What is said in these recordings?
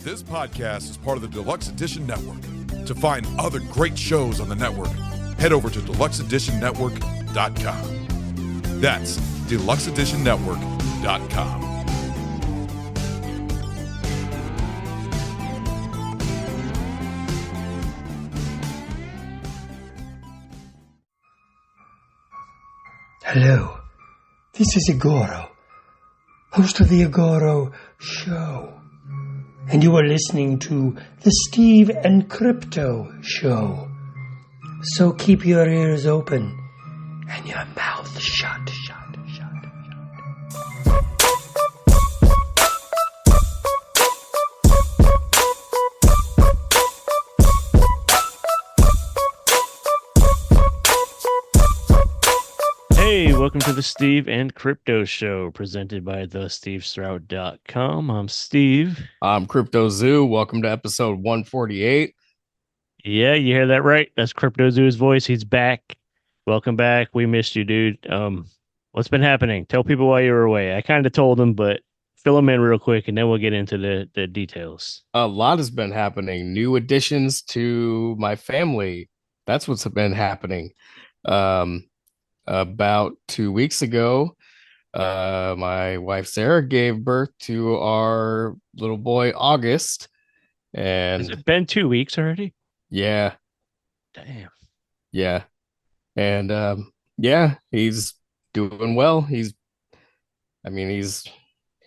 This podcast is part of the Deluxe Edition Network. To find other great shows on the network, head over to deluxeeditionnetwork.com. That's deluxeeditionnetwork.com. Hello, this is Igoro, host of the Igoro Show, and you are listening to the Steve and Crypto Show. So keep your ears open and your mouth shut. Hey, welcome to the Steve and Crypto Show, presented by thestevestrout.com. I'm Steve. I'm Crypto Zoo. Welcome to episode 148. Yeah, you hear that right? That's Crypto Zoo's voice. He's back. Welcome back. We missed you, dude. What's been happening? Tell people why you were away. I kind of told them, but fill them in real quick, and then we'll get into the details. A lot has been happening. New additions to my family. That's what's been happening. About 2 weeks ago, my wife Sarah gave birth to our little boy August. Has And it been 2 weeks already? yeah, Damn. yeah. And yeah, he's doing well. He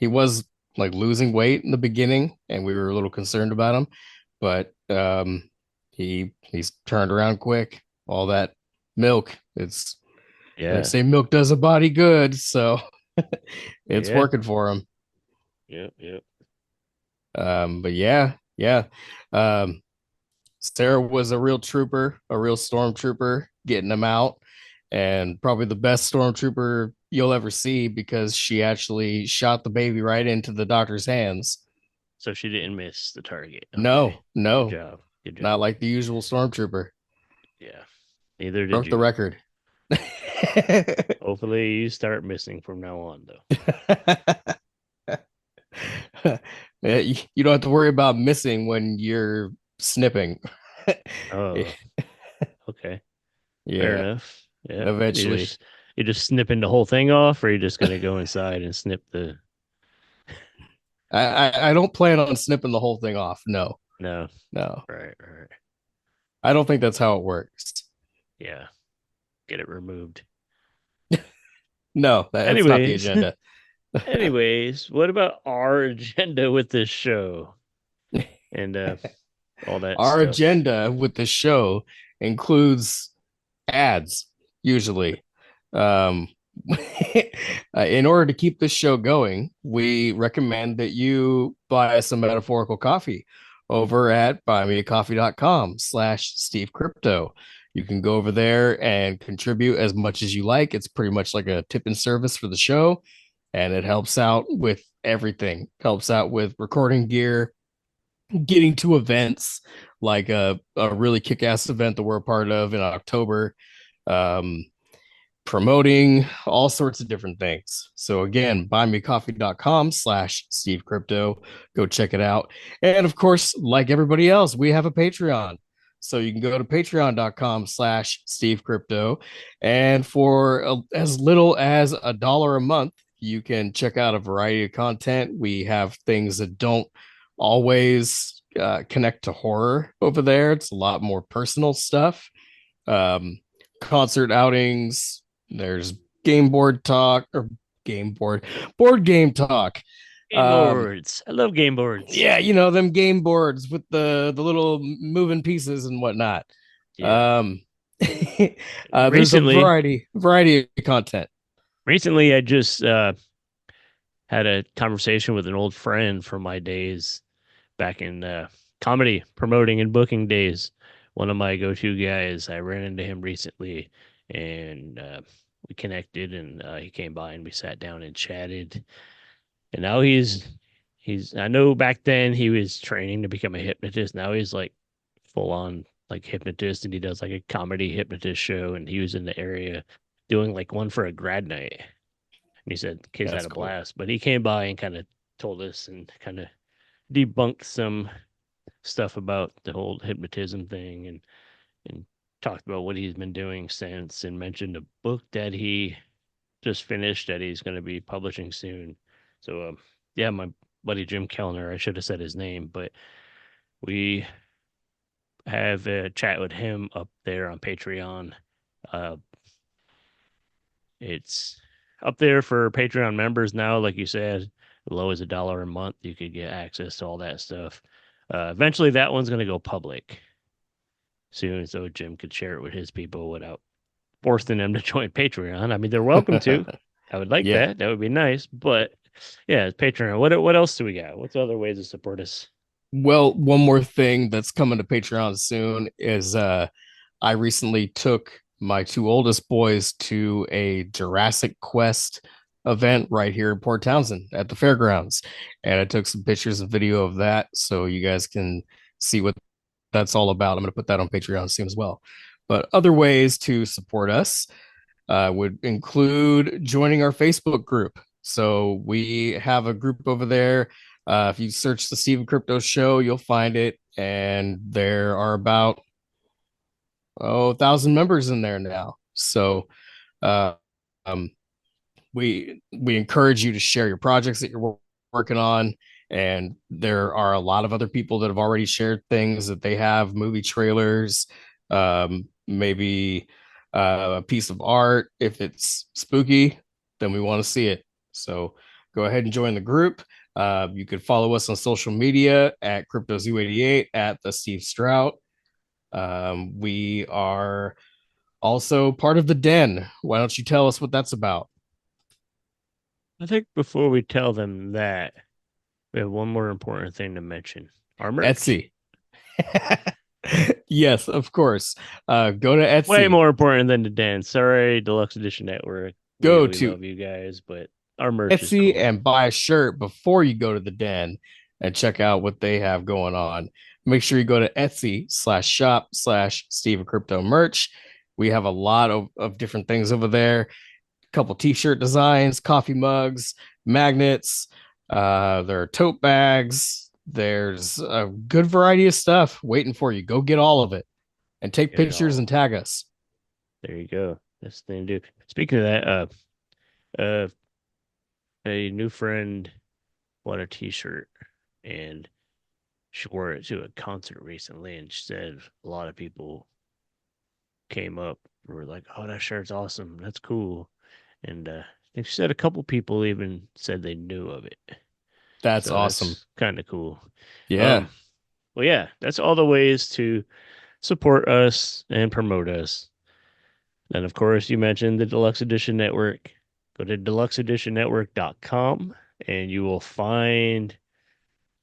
was like losing weight in the beginning, and we were a little concerned about him, but he's turned around quick. All that milk, they say milk does a body good, so it's working for him. Yep. But yeah. Sarah was a real trooper, a real stormtrooper, getting him out, and probably the best stormtrooper you'll ever see, because she actually shot the baby right into the doctor's hands. So she didn't miss the target. Okay. No, Good job. not like the usual stormtrooper. Yeah. Neither did Broke you. the record. Hopefully you start missing from now on, though. Yeah, you don't have to worry about missing when you're snipping. Oh, okay. Yeah. Fair enough. Yeah. Eventually. You're just snipping the whole thing off, or you're just gonna go inside and snip the I don't plan on snipping the whole thing off. No. Right. I don't think that's how it works. Yeah. Get it removed. No, that's not the agenda. Anyways, what about our agenda with this show? And all that Our stuff. agenda with the show includes ads, usually. In order to keep this show going, we recommend that you buy us some metaphorical coffee over at buymeacoffee.com/Steve Crypto. You can go over there and contribute as much as you like. It's pretty much like a tipping service for the show, and it helps out with everything. Helps out with recording gear, getting to events like a really kick-ass event that we're a part of in October, promoting all sorts of different things. So again, buymeacoffee.com/Steve Crypto. Go check it out. And of course, like everybody else, we have a Patreon. So you can go to patreon.com/Steve Crypto. And for as little as $1 a month, you can check out a variety of content. We have things that don't always connect to horror over there. It's a lot more personal stuff. Concert outings. There's board game talk. Game boards. I love game boards. Yeah, them game boards with the little moving pieces and whatnot. Yeah. There's a variety of content. Recently, I just had a conversation with an old friend from my days back in comedy promoting and booking days. One of my go-to guys. I ran into him recently, and we connected, and he came by and we sat down and chatted. And now he's I know back then he was training to become a hypnotist. Now he's like full on like hypnotist, and he does like a comedy hypnotist show, and he was in the area doing like one for a grad night. And he said kids had a blast, but he came by and kind of told us and kind of debunked some stuff about the whole hypnotism thing, and talked about what he's been doing since, and mentioned a book that he just finished that he's going to be publishing soon. So yeah, my buddy Jim Kellner, I should have said his name, but we have a chat with him up there on Patreon. It's up there for Patreon members now. Like you said, as low as $1 a month, you could get access to all that stuff. Eventually that one's going to go public soon, so Jim could share it with his people without forcing them to join Patreon. I mean, they're welcome to. I would like Yeah. that. That would be nice. But yeah, it's Patreon. What else do we got? What's other ways to support us? Well, one more thing that's coming to Patreon soon is I recently took my two oldest boys to a Jurassic Quest event right here in Port Townsend at the fairgrounds. And I took some pictures and video of that so you guys can see what that's all about. I'm going to put that on Patreon soon as well. But other ways to support us would include joining our Facebook group. So we have a group over there. If you search the Steve and Crypto Show, you'll find it. And there are about 1,000 members in there now. So uh, um, we encourage you to share your projects that you're working on. And there are a lot of other people that have already shared things that they have, movie trailers, maybe a piece of art. If it's spooky, then we want to see it. So go ahead and join the group. You could follow us on social media at CryptoZoo88 at the Steve Strout. We are also part of the Den. Why don't you tell us what that's about? I think before we tell them that, we have one more important thing to mention. Our merch. Etsy. Yes, of course. Go to Etsy. Way more important than the Den. Sorry, Deluxe Edition Network. Go we to love you guys, but our merch Etsy is cool. and buy a shirt before you go to the Den and check out what they have going on. Make sure you go to Etsy/shop/Steve Crypto merch. We have a lot of different things over there. A couple t-shirt designs, coffee mugs, magnets. There are tote bags. There's a good variety of stuff waiting for you. Go get all of it and take pictures and tag us. There you go. That's the thing to do. Speaking of that, a new friend bought a t-shirt and she wore it to a concert recently, and she said a lot of people came up and were like, "Oh, that shirt's awesome. That's cool." And I think she said a couple people even said they knew of it. That's awesome. Kind of cool. Yeah. Well, yeah, that's all the ways to support us and promote us. And of course, you mentioned the Deluxe Edition Network. Go to deluxeeditionnetwork.com and you will find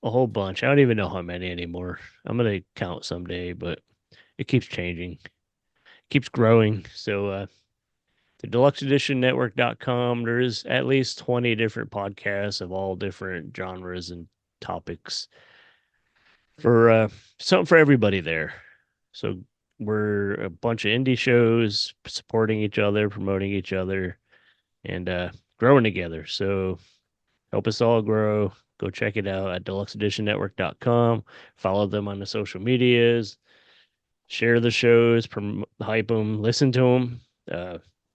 a whole bunch. I don't even know how many anymore. I'm going to count someday, but it keeps changing. It keeps growing. So the deluxeeditionnetwork.com, there is at least 20 different podcasts of all different genres and topics for something for everybody there. So we're a bunch of indie shows supporting each other, promoting each other, and growing together. So help us all grow. Go check it out at deluxeeditionnetwork.com. Follow them on the social medias. Share the shows, hype them, listen to them.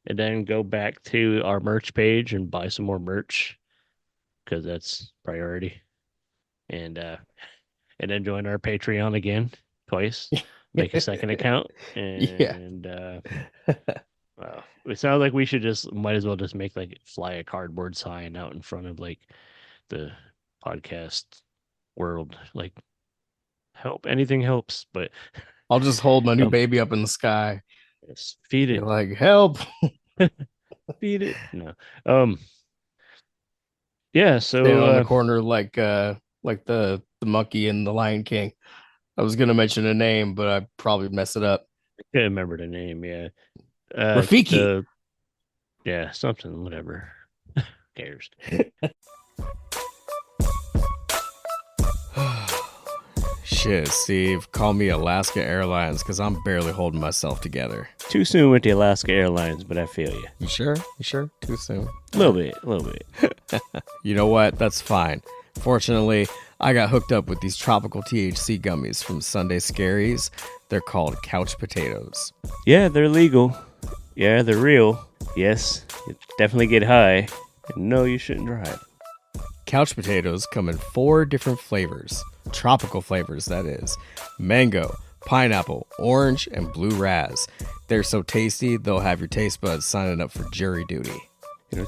And then go back to our merch page and buy some more merch because that's priority. And then join our Patreon again twice. Make a second account. And wow. It sounds like we should might as well just make fly a cardboard sign out in front of the podcast world. Help, anything helps, but I'll just hold my new baby up in the sky. Just feed it. You're help. Feed it. No. Yeah, so stay on the corner like the monkey in the Lion King. I was gonna mention a name, but I probably mess it up. I can't remember the name, yeah. Rafiki. Yeah, something, whatever. Who cares? Shit, Steve, call me Alaska Airlines because I'm barely holding myself together. Too soon with the Alaska Airlines, but I feel you. You sure? Too soon? A little bit. You know what? That's fine. Fortunately, I got hooked up with these tropical THC gummies from Sunday Scaries. They're called couch potatoes. Yeah, they're legal. Yeah, they're real. Yes, you definitely get high. And no, you shouldn't drive. Couch potatoes come in 4 different flavors. Tropical flavors, that is. Mango, pineapple, orange, and blue raz. They're so tasty, they'll have your taste buds signing up for jury duty.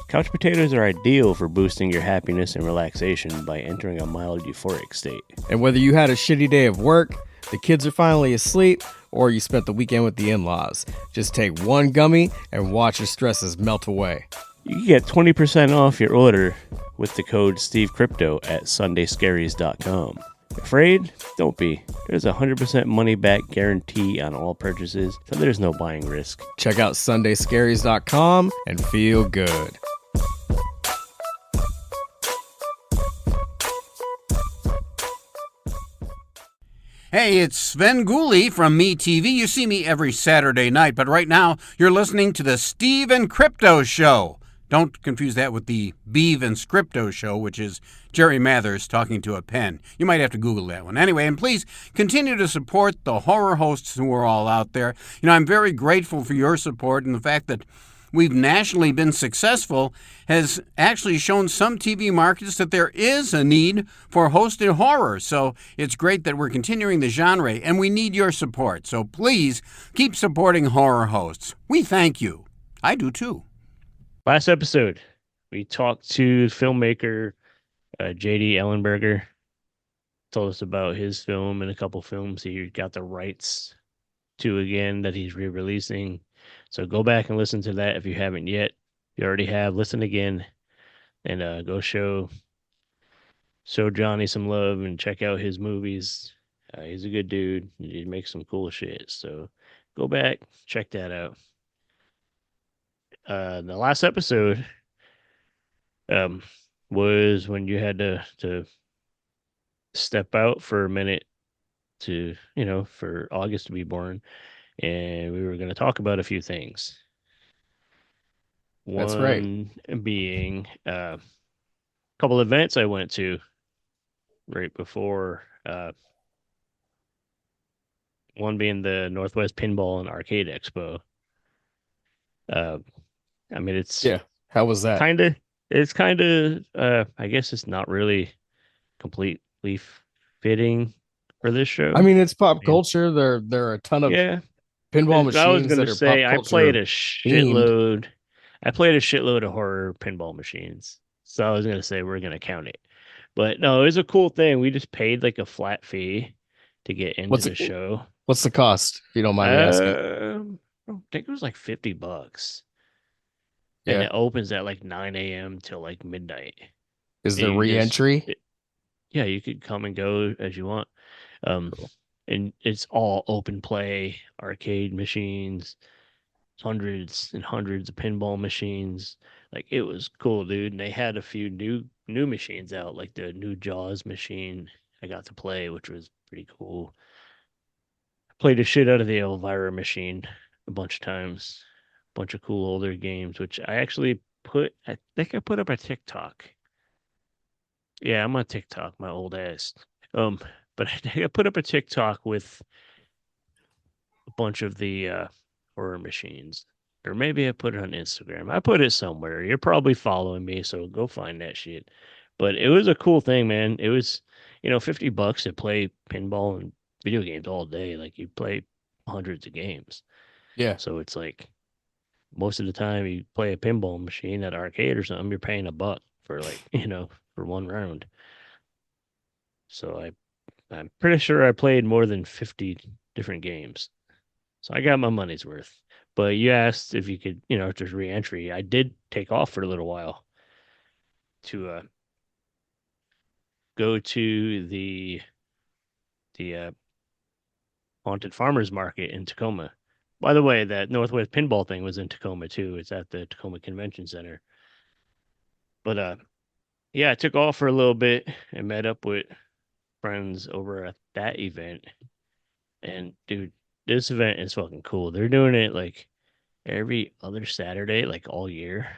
Couch potatoes are ideal for boosting your happiness and relaxation by entering a mild euphoric state. And whether you had a shitty day of work, the kids are finally asleep, or you spent the weekend with the in-laws, just take one gummy and watch your stresses melt away. You can get 20% off your order with the code SteveCrypto at SundayScaries.com. Afraid? Don't be. There's a 100% money back guarantee on all purchases, so there's no buying risk. Check out SundayScaries.com and feel good. Hey, it's Sven Gooley from MeTV. You see me every Saturday night, but right now you're listening to the Steve and Crypto Show. Don't confuse that with the Beeve and Scripto Show, which is Jerry Mathers talking to a pen. You might have to Google that one. Anyway, and please continue to support the horror hosts who are all out there. I'm very grateful for your support, and the fact that we've nationally been successful has actually shown some TV markets that there is a need for hosted horror. So it's great that we're continuing the genre, and we need your support. So please keep supporting horror hosts. We thank you. I do too. Last episode, we talked to filmmaker J.D. Ellenberger. Told us about his film and a couple films he got the rights to again that he's re-releasing. So go back and listen to that if you haven't yet. If you already have, listen again and go show Johnny some love and check out his movies. He's a good dude. He makes some cool shit. So go back, check that out. The last episode was when you had to step out for a minute to, for August to be born. And we were going to talk about a few things. That's right. One being a couple events I went to right before. One being the Northwest Pinball and Arcade Expo. It's How was that? It's kind of I guess it's not really completely fitting for this show. It's pop culture. There are a ton of pinball machines. I was going to say I played a themed. shitload of horror pinball machines. So I was going to say we're going to count it. But no, it was a cool thing. We just paid like a flat fee to get into the show. What's the cost, if you don't mind me asking? I think it was like $50. Yeah. And it opens at like 9 a.m. till like midnight. Is there re-entry? Yeah, you could come and go as you want. Cool. And it's all open play, arcade machines, hundreds and hundreds of pinball machines. Like, it was cool, dude. And they had a few new machines out, like the new Jaws machine I got to play, which was pretty cool. I played the shit out of the Elvira machine a bunch of times. A bunch of cool older games, which I actually I think I put up a TikTok. Yeah, I'm on TikTok, my old ass. But I put up a TikTok with a bunch of the horror machines. Or maybe I put it on Instagram. I put it somewhere. You're probably following me, so go find that shit. But it was a cool thing, man. It was, $50 to play pinball and video games all day. Like, you play hundreds of games. Yeah. So it's like most of the time you play a pinball machine at arcade or something, you're paying $1 for for one round. So I'm pretty sure I played more than 50 different games. So I got my money's worth. But you asked if you could, if there's re-entry. I did take off for a little while to go to the Haunted Farmers Market in Tacoma. By the way, that Northwest Pinball thing was in Tacoma too. It's at the Tacoma Convention Center. But I took off for a little bit and met up with friends over at that event. And dude, this event is fucking cool. They're doing it like every other Saturday, like all year.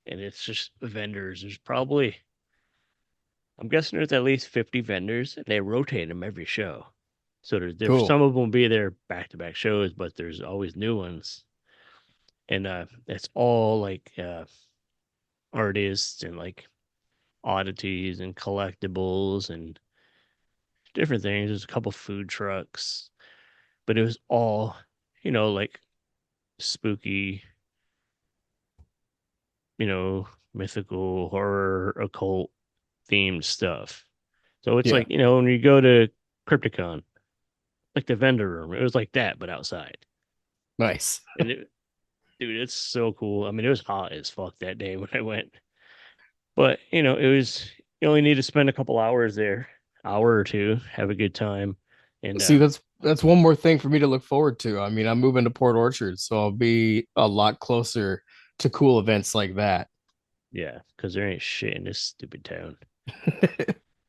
And it's just vendors. There's probably I'm guessing there's at least 50 vendors, and they rotate them every show. So there's Cool. some of them will be there back-to-back shows, but there's always new ones. And it's all like artists and like oddities and collectibles and different things. There's a couple food trucks, but it was all, like spooky, mythical, horror, occult themed stuff. So it's Yeah. like, when you go to Crypticon, like the vendor room, it was like that, but outside. Nice. And dude, it's so cool. I mean, it was hot as fuck that day when I went, but it was, you only need to spend a couple hours there, hour or two, have a good time. And See, that's one more thing for me to look forward to. I mean, I'm moving to Port Orchard, so I'll be a lot closer to cool events like that. yeah, because there ain't shit in this stupid town.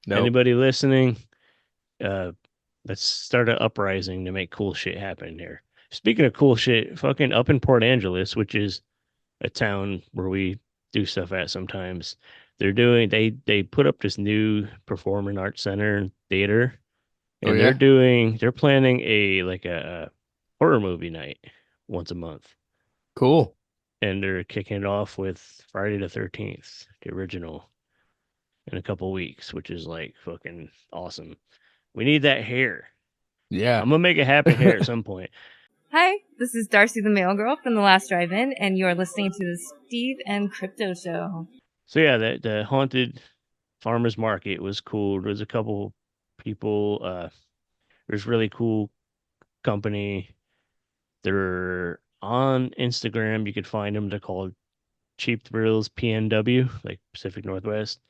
Nope. Anybody listening, uh, let's start an uprising to make cool shit happen here. Speaking of cool shit, fucking up in Port Angeles, which is a town where we do stuff at sometimes. They put up this new performing arts center and theater, Oh and yeah. they're planning a horror movie night once a month, Cool. and they're kicking it off with Friday the 13th, the original, in a couple weeks, which is like fucking awesome. We need that here. Yeah. I'm gonna make it happen here at some point. Hi, this is Darcy the Mail Girl from The Last Drive-In, and you're listening to the Steve and Crypto Show. So yeah, the haunted farmers market was cool. There was a couple people. There's really cool company. They're on Instagram. You could find them. They're called Cheap Thrills PNW, like Pacific Northwest.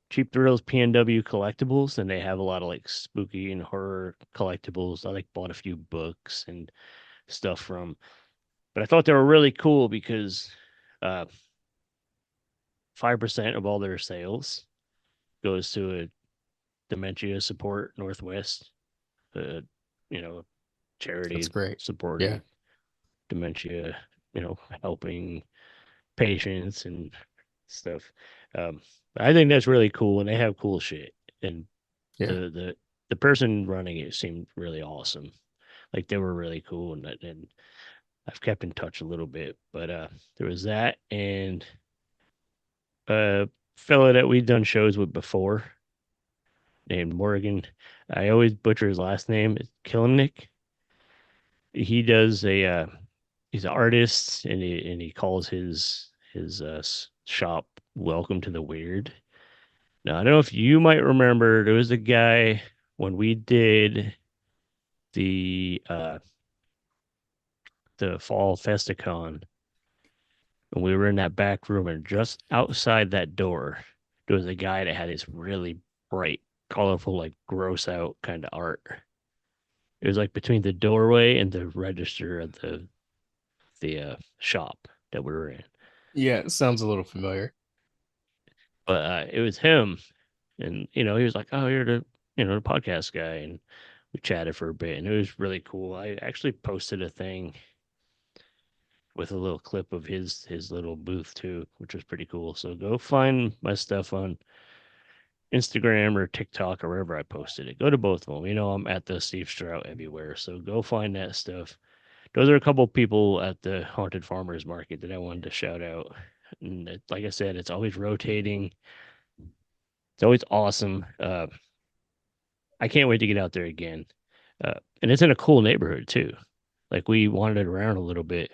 Cheap Thrills PNW collectibles, and they have a lot of like spooky and horror collectibles. I like bought a few books and stuff from, but I thought they were really cool because 5% of all their sales goes to a dementia support Northwest, uh, you know, charity That's great. supporting Yeah. dementia, helping patients and stuff. I think that's really cool, and they have cool shit. And Yeah. the person running it seemed really awesome. Like they were really cool, and I've kept in touch a little bit. But there was that, and a fella that we'd done shows with before named Morgan. I always butcher his last name. It's Killennick. He does he's an artist, and he calls his shop Welcome to the Weird. Now I don't know if you might remember, there was a guy when we did the fall festicon, and we were in that back room, and just outside that door there was a guy that had this really bright, colorful, like gross out kind of art. It was like between the doorway and the register of the shop that we were in. Yeah. It sounds a little familiar. But it was him, and he was like, "Oh, you're the podcast guy," and we chatted for a bit, and it was really cool. I actually posted a thing with a little clip of his little booth too, which was pretty cool. So go find my stuff on Instagram or TikTok or wherever I posted it. Go to both of them. I'm at the Steve Strout everywhere, so go find that stuff. Those are a couple people at the Haunted Farmers Market that I wanted to shout out. And like I said, it's always rotating. It's always awesome. I can't wait to get out there again. And it's in a cool neighborhood too. Like we wandered around a little bit,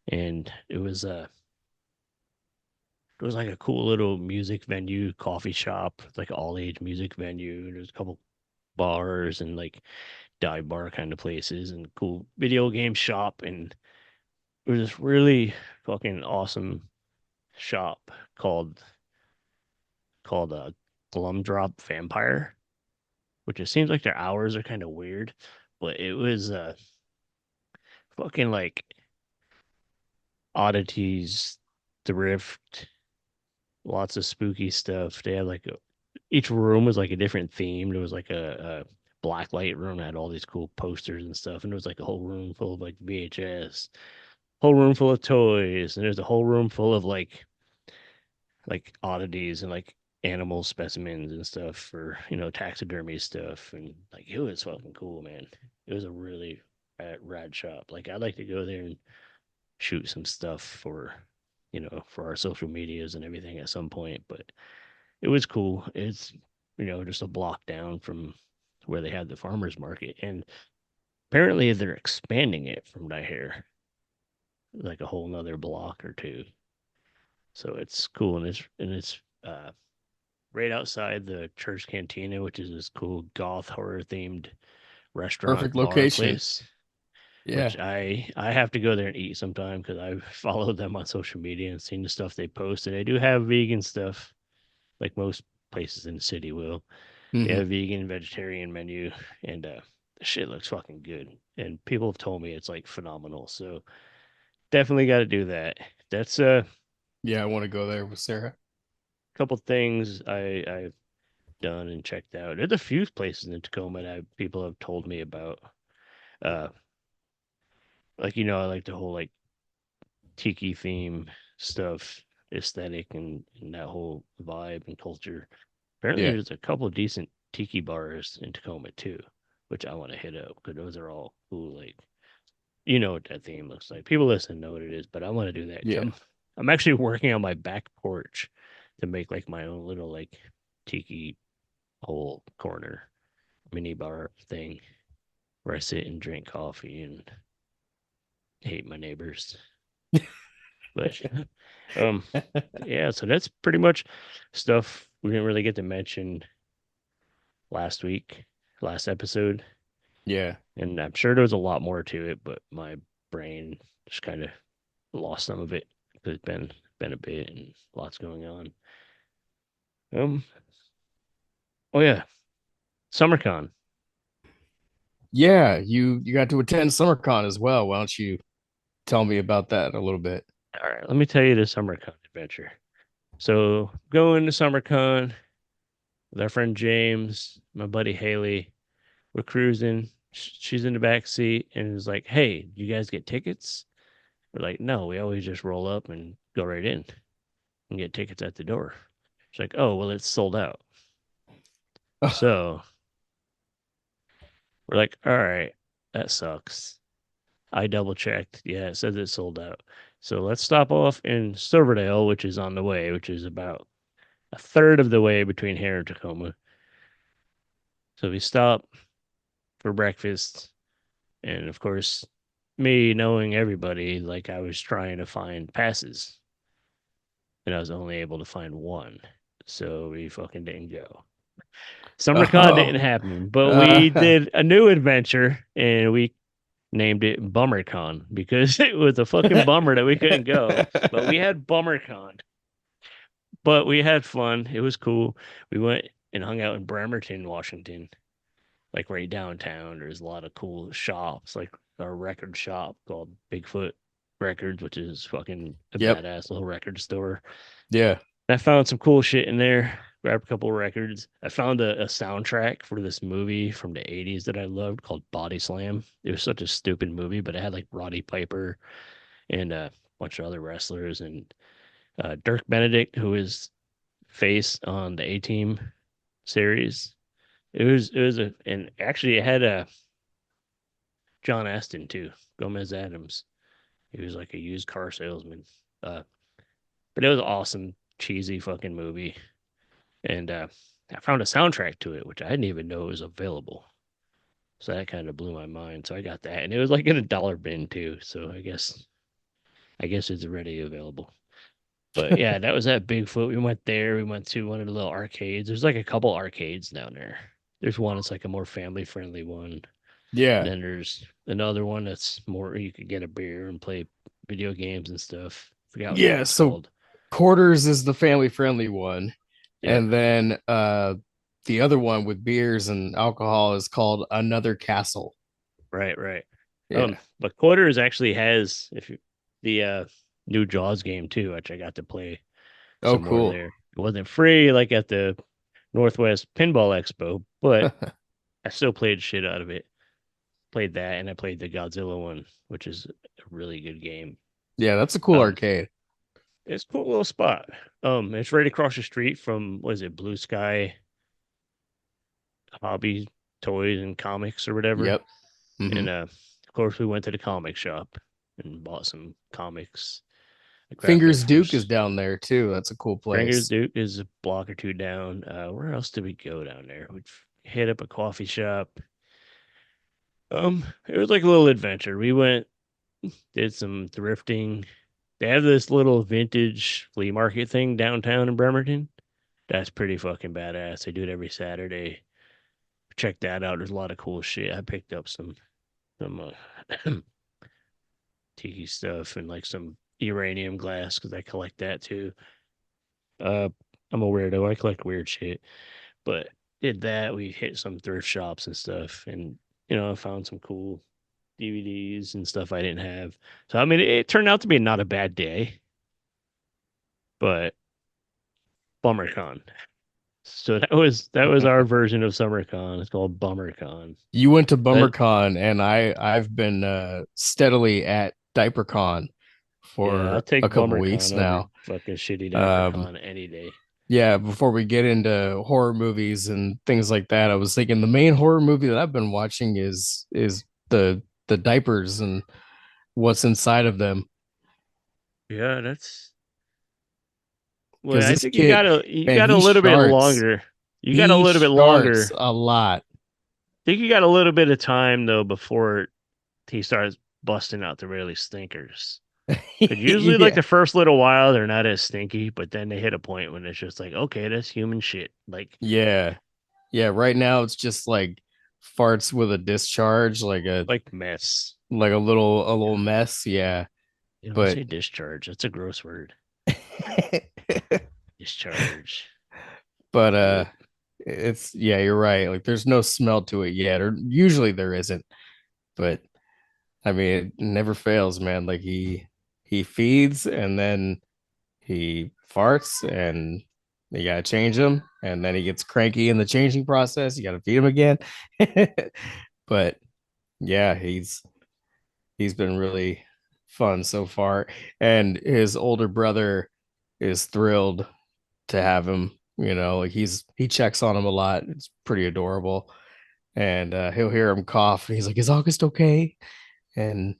and it was like a cool little music venue, coffee shop, like all age music venue. There's a couple bars and like dive bar kind of places, and cool video game shop, and it was this really fucking awesome shop called Glumdrop Vampire, which it seems like their hours are kind of weird, but it was fucking like oddities, thrift, lots of spooky stuff. They had like each room was like a different theme. There was like a black light room that had all these cool posters and stuff, and there was like a whole room full of like VHS, whole room full of toys, and there's a whole room full of like oddities and like animal specimens and stuff for, taxidermy stuff. And like, it was fucking cool, man. It was a really rad shop. Like, I'd like to go there and shoot some stuff for our social medias and everything at some point. But it was cool. It's, just a block down from where they had the farmers market. And apparently they're expanding it from what I hear, like a whole nother block or two. So it's cool. And it's right outside the church cantina, which is this cool goth horror themed restaurant Perfect bar location. place. Yeah. Which I have to go there and eat sometime because I've followed them on social media and seen the stuff they post. And they do have vegan stuff, like most places in the city will. They Mhm. have a vegan, vegetarian menu, and the shit looks fucking good. And people have told me it's like phenomenal. So definitely got to do that. That's a Yeah, I want to go there with Sarah. couple things I've done and checked out. There's a few places in Tacoma that people have told me about. Uh, like I like the whole like tiki theme stuff, aesthetic, and that whole vibe and culture. Apparently, Yeah. there's a couple of decent tiki bars in Tacoma too, which I want to hit up because those are all cool. Like, you know what that theme looks like. People listen know what it is, but I want to do that. Yeah. I'm actually working on my back porch to make like my own little like tiki whole corner mini bar thing where I sit and drink coffee and hate my neighbors. But um yeah, so that's pretty much stuff we didn't really get to mention last week, last episode. Yeah. And I'm sure there was a lot more to it, but my brain just kind of lost some of it because it's been a bit and lots going on. Um oh yeah, SummerCon. Yeah. You got to attend SummerCon as well. Why don't you tell me about that a little bit? All right, let me tell you the SummerCon adventure. So going to SummerCon with our friend James, my buddy Haley. We're cruising. She's in the back seat and is like, "Hey, you guys get tickets?" We're like, "No, we always just roll up and go right in and get tickets at the door." She's like, "Oh, well, it's sold out." So we're like, "All right, that sucks." I double checked. Yeah, it says it's sold out. So let's stop off in Silverdale, which is on the way, which is about a third of the way between here and Tacoma. So we stop for breakfast. And of course, me knowing everybody, like I was trying to find passes and I was only able to find one. So we fucking didn't go. SummerCon didn't Oh. happen, but we Uh, did a new adventure and we named it BummerCon because it was a fucking bummer that we couldn't go. But we had BummerCon. But we had fun. It was cool. We went and hung out in Bremerton, Washington, like right downtown. There's a lot of cool shops, like our record shop called Bigfoot Records, which is fucking a Yep. badass little record store. Yeah. I found some cool shit in there. Grabbed a couple of records. I found a soundtrack for this movie from the 80s that I loved called Body Slam. It was such a stupid movie, but it had like Roddy Piper and a bunch of other wrestlers and Dirk Benedict, who is face on the A Team series. It was and actually it had a John Aston too, Gomez Adams. He was like a used car salesman. Uh, but it was awesome, cheesy fucking movie. And I found a soundtrack to it, which I didn't even know was available. So that kind of blew my mind. So I got that, and it was like in a dollar bin too. So I guess it's already available. But yeah, that was at Bigfoot. We went there. We went to one of the little arcades. There's like a couple arcades down there. There's one that's like a more family friendly one. And Yeah. then there's another one that's more you could get a beer and play video games and stuff. Forgot what that Yeah. one's So called. Quarters is the family friendly one. Yeah, And then the other one with beers and alcohol is called Another Castle. right, right. Yeah. But Quarters actually has if you, the new Jaws game too, which I got to play Oh, some more cool. there. It wasn't free like at the Northwest Pinball Expo, but I still played shit out of it. Played that, and I played the Godzilla one, which is a really good game. Yeah, that's a cool Um, arcade. It's a cool little spot. It's right across the street from, what is it, Blue Sky Hobby Toys and Comics or whatever. Yep. Mhm. And of course, we went to the comic shop and bought some comics. Fingers Duke is down there too. That's a cool Fingers place. Duke is a block or two down. Where else did we go down there? We hit up a coffee shop. It was like a little adventure. We went, did some thrifting. They have this little vintage flea market thing downtown in Bremerton. That's pretty fucking badass. They do it every Saturday. Check that out. There's a lot of cool shit. I picked up some tiki stuff and like some uranium glass because I collect that too. I'm a weirdo. I collect weird shit. But did that. We hit some thrift shops and stuff, and I found some cool DVDs and stuff I didn't have. So I mean, it turned out to be not a bad day, but BummerCon. So that was our version of SummerCon. It's called BummerCon. You went to But BummerCon, and I've been steadily at DiaperCon yeah, for I'll take a couple BummerCon weeks over now. fucking shitty Um, DiaperCon any day. yeah, before we get into horror movies and things like that, I was thinking the main horror movie that I've been watching is the diapers and what's inside of them. Yeah, that's well. Because I this think you kid, got you man, got a little bit longer. You got a he little bit longer. starts a lot. I think you got a little bit of time though before he starts busting out the really stinkers. Because usually, like Yeah, the first little while, they're not as stinky, but then they hit a point when it's just like, okay, that's human shit. Like, yeah, yeah. Right now, it's just like farts with a discharge, mess. like a little mess. Yeah, You don't but say discharge. That's a gross word. Discharge. but Ugh. it's yeah, you're right. Like there's no smell to it yet, or usually there isn't. But I mean, it never fails, man. Like he feeds and then he farts and you gotta change him, and then he gets cranky in the changing process. You gotta feed him again. But yeah, he's been really fun so far, and his older brother is thrilled to have him. Like he checks on him a lot. It's pretty adorable, and he'll hear him cough, and he's like, "Is August okay?" And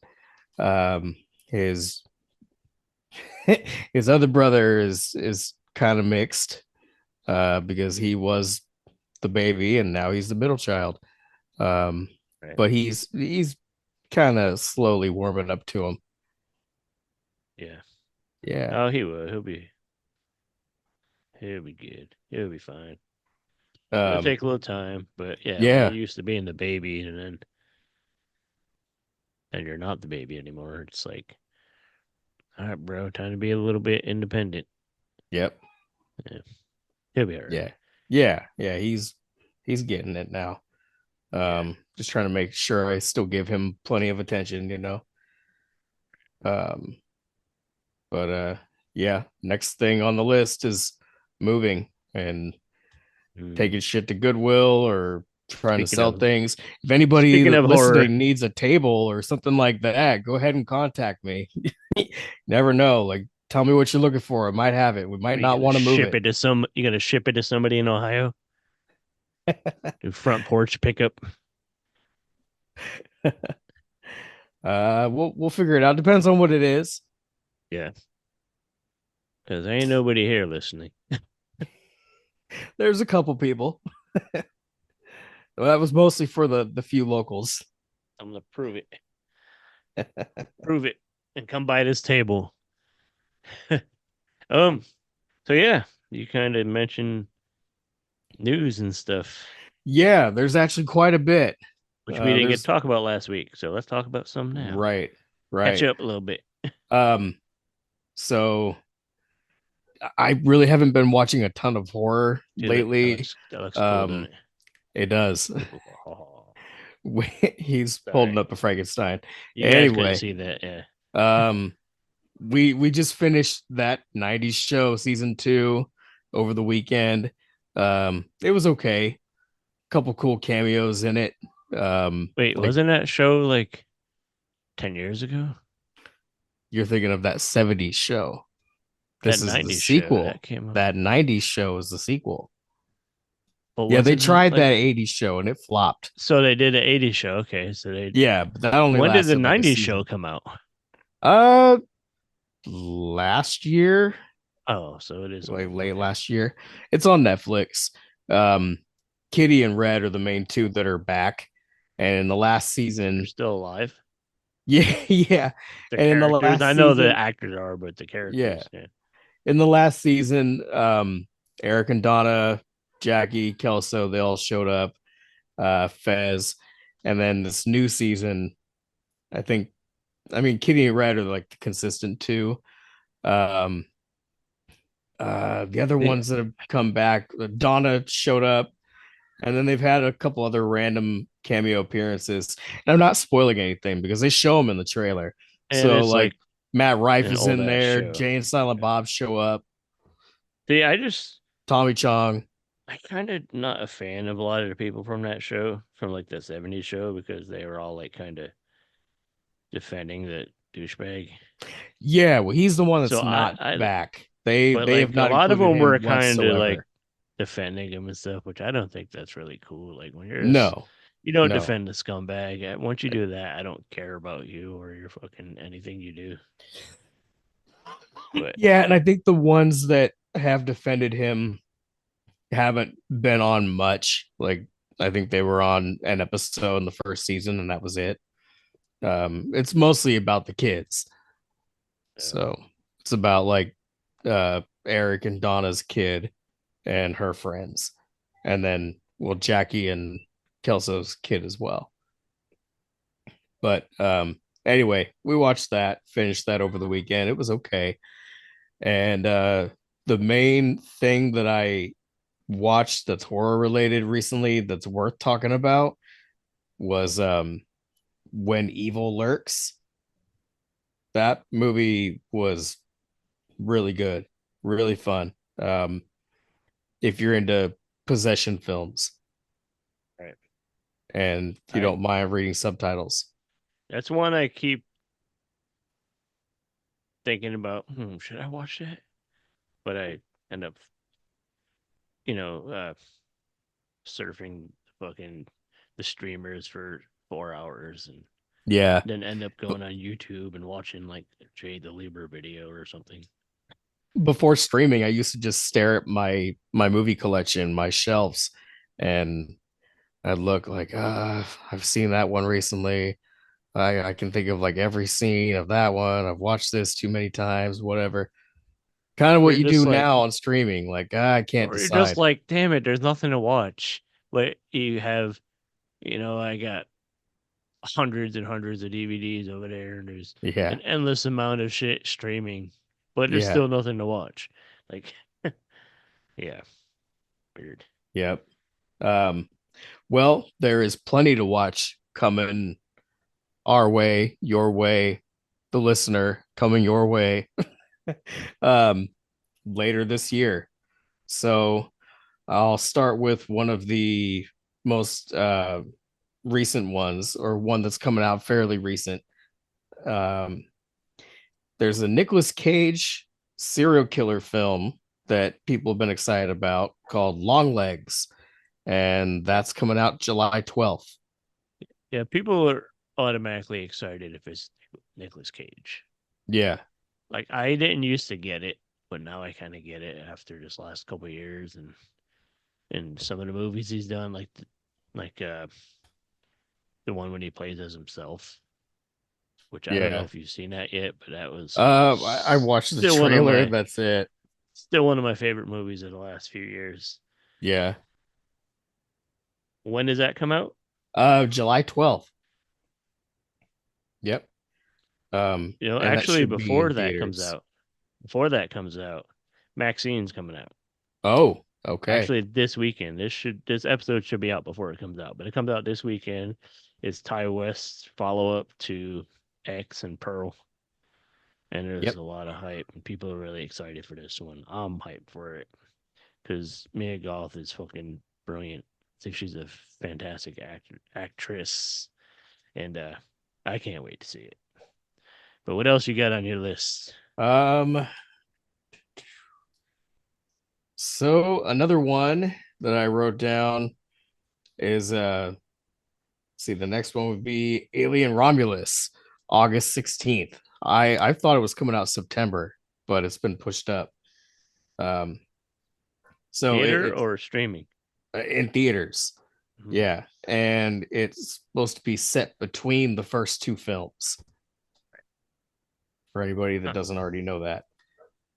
um, his his other brother is kind of mixed, because he was the baby and now he's the middle child. Um, Right. but he's kind of slowly warming up to him. Yeah. Yeah. Oh, he will. He'll be good. He'll be fine. It'll Um, take a little time, but yeah, when you're yeah. used to being the baby and then you're not the baby anymore, it's like, all right, bro, time to be a little bit independent. Yep. Yeah. He'll be all right. Yeah. Yeah. Yeah. He's getting it now. Just trying to make sure I still give him plenty of attention. Um, but yeah, next thing on the list is moving and taking shit to Goodwill or trying to Speaking sell of things. If anybody speaking of horror, listening needs a table or something like that, go ahead and contact me. Never know. Like, tell me what you're looking for. I might have it. We might not want to move ship it. it to you gonna ship it to somebody in Ohio? Do front porch pickup? We'll figure it out. Depends on what it is. Yeah. Because ain't nobody here listening. There's a couple people. Well, that was mostly for the few locals. I'm gonna prove it. Prove it and come by this table. So yeah, you kind of mentioned news and stuff, Yeah, there's actually quite a bit. which we didn't get to There's talk about last week. So let's talk about some now. right, Catch right. up a little bit. So I really haven't been watching a ton of horror Dude, lately. that looks cool, doesn't It does. it? He's Sorry. holding up a Frankenstein. You guys couldn't Anyway, see that, yeah. we just finished that 90s show season 2 over the weekend. It was okay. Couple cool cameos in it. Wait, like, wasn't that show like 10 years ago? you're thinking of that 70s show. This That is the 90s show sequel. that came out. That 90s show is the sequel. But Yeah, they wasn't tried like, that 80s show and it flopped. So they did an 80s show. Okay, so they. Yeah, but that only When did the lasted like a 90s season. show come out? Last year, Oh, so it is like old. late last year. It's on Netflix. Kitty and Red are the main two that are back. And in the last season, They're still alive. yeah, yeah. The And in the characters, last I know the season, actors are, but the yeah. characters, yeah. In the last season, Eric and Donna, Jackie, Kelso, they all showed up. Fez, and then this new season, Kitty and Red are like the consistent two. The other ones that have come back, Donna showed up, and then they've had a couple other random cameo appearances. And I'm not spoiling anything because they show them in the trailer. And So it's like Matt Rife an is in old-ass there, show. Jay and Silent Bob show up, See, Tommy Chong. I kind of not a fan of a lot of the people from that show, from like the 70s show, because they were all like kind of defending the douchebag. Yeah, well, he's the one that's So not I back. They but have like not a lot of included them him were kind of whatsoever. like defending him and stuff, which I don't think that's really cool. Like when you're No, you don't no. defend the scumbag. Once you do that, I don't care about you or your fucking anything you do. But Yeah, and I think the ones that have defended him haven't been on much. Like I think they were on an episode in the first season, and that was it. It's mostly about the kids. So it's about like Eric and Donna's kid and her friends, and then Jackie and Kelso's kid as well. But anyway, we watched that, finished that over the weekend. It was okay. And the main thing that I watched that's horror related recently that's worth talking about was When Evil Lurks. That movie was really good, really fun. If you're into possession films, right, and you don't mind reading subtitles. That's one I keep thinking about. Should I watch that? But I end up, surfing fucking the streamers for 4 hours and Yeah. then end up going on YouTube and watching like Jay the Lieber video or something. Before streaming, I used to just stare at my movie collection, my shelves, and I'd look like, I've seen that one recently. I can think of like every scene of that one. I've watched this too many times, whatever. Kind of what you do now on streaming. Like, I can't or decide. You're just like, damn it, there's nothing to watch. But you have, I got hundreds and hundreds of DVDs over there, and there's an endless amount of shit streaming, but there's still nothing to watch. Like, yeah, weird. Yep. Well, there is plenty to watch coming our way, your way, the listener coming your way later this year. So I'll start with one of the most recent ones, or one that's coming out fairly recent. There's a Nicolas Cage serial killer film that people have been excited about called Long Legs, and that's coming out July 12th. Yeah, people are automatically excited if it's Nicolas Cage. Yeah. Like I didn't used to get it, but now I kind of get it after this last couple of years and some of the movies he's done, like the one when he plays as himself, which I don't know if you've seen that yet, but that was I watched the trailer. That's it. Still one of my favorite movies of the last few years. Yeah. When does that come out? July 12th. Yep. Actually before that comes out, Maxine's coming out. Oh, okay. Actually this weekend. This episode should be out before it comes out, but it comes out this weekend. It's Ty West's follow-up to X and Pearl. And there's a lot of hype, and people are really excited for this one. I'm hyped for it because Mia Goth is fucking brilliant. I think she's a fantastic actress, and I can't wait to see it. But what else you got on your list? So another one that I wrote down is see, the next one would be Alien Romulus, August 16th. I thought it was coming out September, but it's been pushed up. Um, so Theater it's or streaming? in theaters. Mhm. Yeah, and it's supposed to be set between the first two films. For anybody that Huh. doesn't already know that.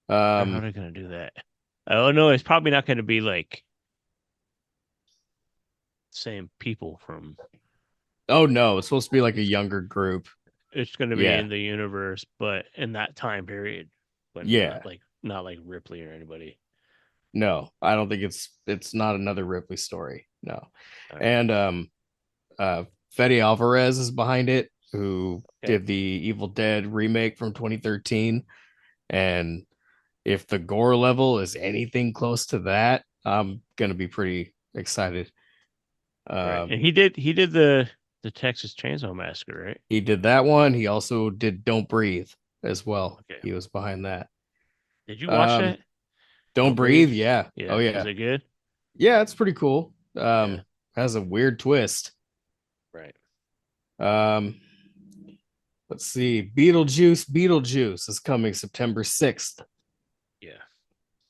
How are they gonna do that? Oh no, it's probably not gonna be like same people from. Oh no, it's supposed to be like a younger group. It's gonna be Yeah, in the universe, but in that time period, but yeah. not like Ripley or anybody. No, I don't think it's not another Ripley story. No. All right. And Fede Alvarez is behind it, who Okay. did the Evil Dead remake from 2013. And if the gore level is anything close to that, I'm gonna be pretty excited. Right. Um, And he did the Texas Chainsaw Massacre, right? he did that one. He also did Don't Breathe as well. Okay. He was behind that. Did you watch Um, that? Don't Don't breathe. Breathe, yeah. Oh Yeah. Is yeah. it good? Yeah, it's pretty cool. Yeah. Has a weird twist. Right. Um, let's see. Beetlejuice is coming September 6th. Yeah.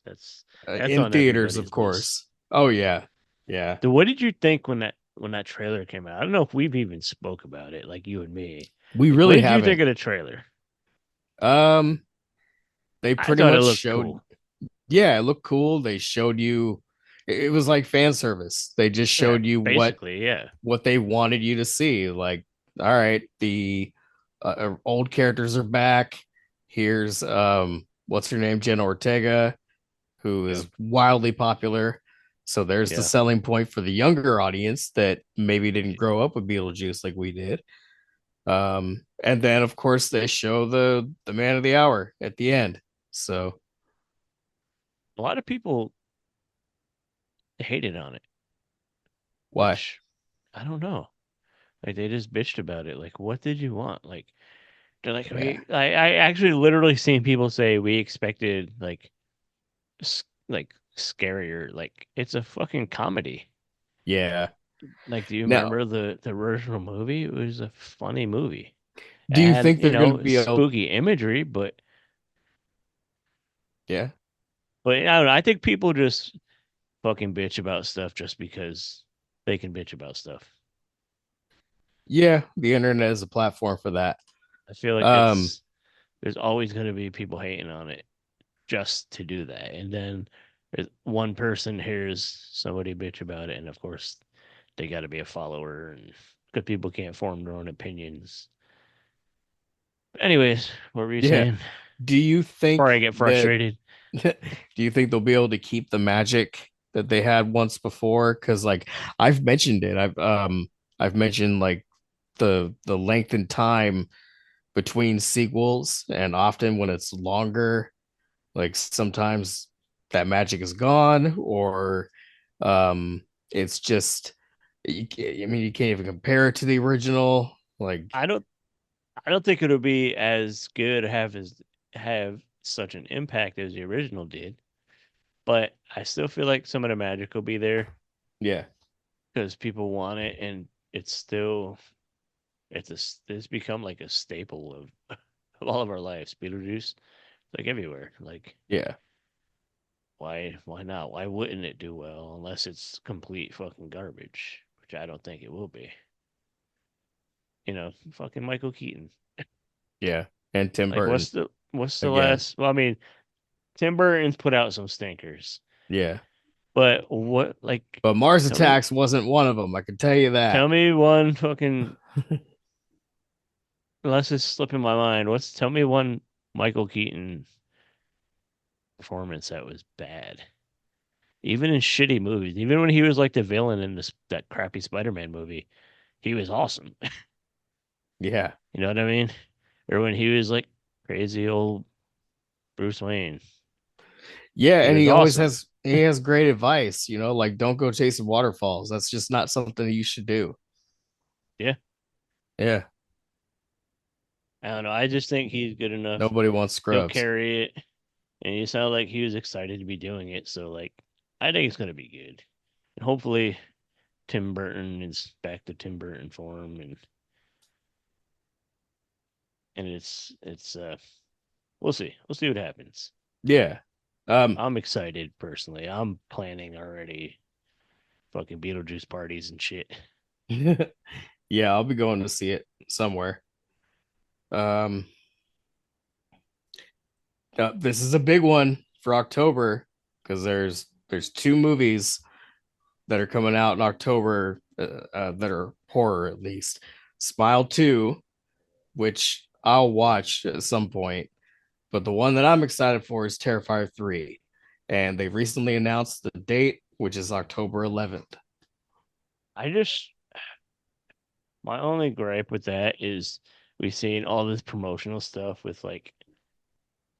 That's In on theaters, of everybody's list. course. Oh yeah. Yeah. So what did you think when that trailer came out? I don't know if we've even spoke about it, like you and me. We Like, what really did you think haven't. of the trailer? Um, they I pretty thought it much looked showed, cool. yeah, it looked cool. They showed you it was like fan service. They just Yeah, showed you basically, yeah. what they wanted you to see. Like, all right, the old characters are back. Here's what's her name? Jenna Ortega, who Yep. is wildly popular. So there's the Yeah. selling point for the younger audience that maybe didn't grow up with Beetlejuice like we did. And then of course they show the man of the hour at the end. So A lot of people hated on it, why? which I don't know. Like they just bitched about it. Like, what did you want? Like they're like, Yeah. I actually literally seen people say we expected like scarier. Like it's a fucking comedy. Yeah. Like, do you Now, remember the original movie? It was a funny movie. It do you had, think they're going to be able? spooky imagery, Yeah. but I don't know. I think people just fucking bitch about stuff just because they can bitch about stuff. Yeah, the internet is a platform for that. I feel like Um, there's always going to be people hating on it just to do that. And then one person hears somebody bitch about it, and of course, they got to be a follower, and because people can't form their own opinions. Anyways, what were you yeah. saying? Do you Before I think get that frustrated. do you think they'll be able to keep the magic that they had once before? Because like I've mentioned it. I've mentioned like the length and time between sequels, and often when it's longer, like sometimes that magic is gone, or it's just I mean you can't even compare it to the original. Like I don't I don't think it'll be as good have such an impact as the original did, but I still feel like some of the magic will be there yeah, because people want it, and it's become like a staple of all of our lives. Beetlejuice, like everywhere. Like yeah, why not? Why wouldn't it do well unless it's complete fucking garbage, which I don't think it will be. Fucking Michael Keaton. yeah. And Tim Like Burton what's the again. last? Well, I mean, Tim Burton's put out some stinkers. Yeah. But what, like, But Mars tell me, Attacks wasn't one of them. I can tell you that. tell me one fucking, unless it's slipping my mind. Tell me one Michael Keaton performance that was bad. Even in shitty movies, even when he was like the villain in that crappy Spider-Man movie, he was awesome. Yeah. You know what I mean? Or when he was like crazy old Bruce Wayne, Yeah, he and was awesome. he has great advice, like don't go chasing waterfalls. That's just not something you should do. Yeah, Yeah. I don't know. I just think he's good enough. Nobody wants He'll scrubs. carry it, and he sounded like he was excited to be doing it. So like, I think it's gonna be good, and hopefully Tim Burton is back to Tim Burton form, and it's we'll see. We'll see what happens. Yeah. I'm excited personally. I'm planning already fucking Beetlejuice parties and shit. Yeah, I'll be going to see it somewhere. Um, this is a big one for October because there's two movies that are coming out in October that are horror at least. Smile 2, which I'll watch at some point, but the one that I'm excited for is Terrifier 3, and they've recently announced the date, which is October 11th. I just my only gripe with that is we've seen all this promotional stuff with like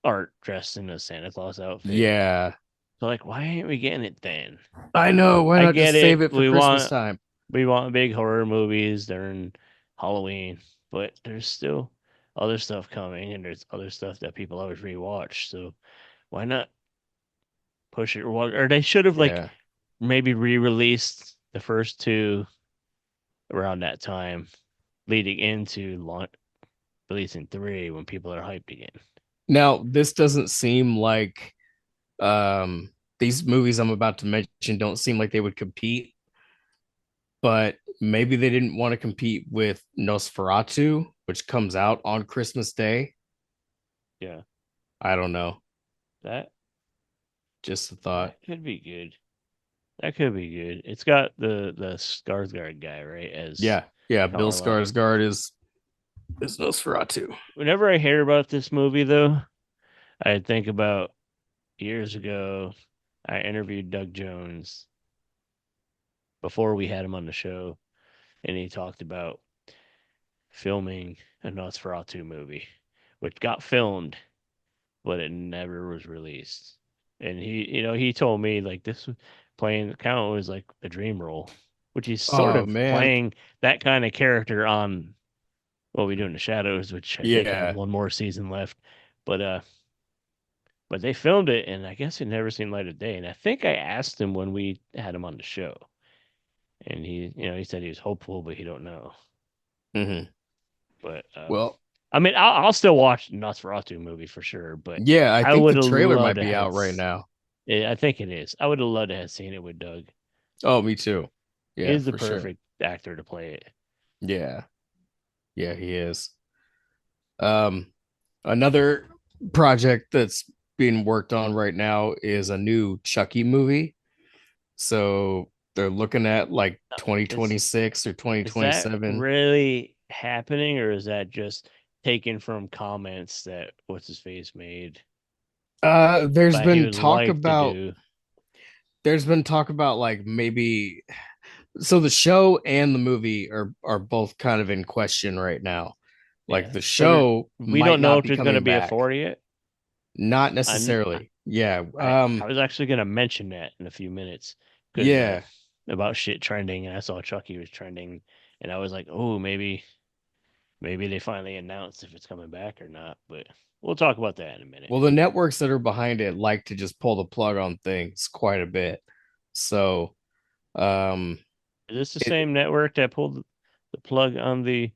Art dressed in a Santa Claus outfit. Yeah, So like, why ain't we getting it then? I know. Why I not get just save it. it for Christmas time? We want big horror movies during Halloween, but there's still other stuff coming, and there's other stuff that people always rewatch. So why not push it? Or they should have like Yeah. maybe re-released the first two around that time, leading into releasing three when people are hyped again. Now, this doesn't seem like these movies I'm about to mention don't seem like they would compete, but maybe they didn't want to compete with Nosferatu, which comes out on Christmas Day. Yeah, I don't know. that Just a thought. that could be good. That could be good. It's got the Skarsgård guy, right? As Yeah. Yeah. Bill Carlo. Skarsgård is Nosferatu. Whenever I hear about this movie, though, I think about years ago. I interviewed Doug Jones before we had him on the show, and he talked about filming a Nosferatu movie, which got filmed, but it never was released. And he told me like this playing Count was like a dream role, which he's sort Oh of man. playing that kind of character on What We Do in the Shadows, which I think has Yeah. one more season left. But they filmed it, and I guess it never seen light of day. And I think I asked him when we had him on the show, and he said he was hopeful, but he don't know. Hmm. But Well, I mean, I'll still watch the Nosferatu movie for sure. But yeah, I I think would the have trailer loved might to be have. out right now. Yeah, I think it is. I would have loved to have seen it with Doug. Oh, me too. He Yeah, is the for sure. perfect actor to play it. Yeah. Yeah, he is. Um, Another project that's being worked on right now is a new Chucky movie. So they're looking at like Is 2026 or is that 2027. really happening, or is that just taken from comments that what's his face made There's that he been would talk like to about do? like maybe so the show and the movie are both kind of in question right now. Like Yeah. the So show we might don't know not if be there's going to coming be a back. four yet. Not I, necessarily. Yeah. I was actually going to mention that in a few minutes because Yeah. about shit trending, and I saw Chucky was trending, and I was like, oh, maybe they finally announced if it's coming back or not. But we'll talk about that in a minute. Well, the networks that are behind it like to just pull the plug on things quite a bit. So, um, Is this the it, same network that pulled the plug on the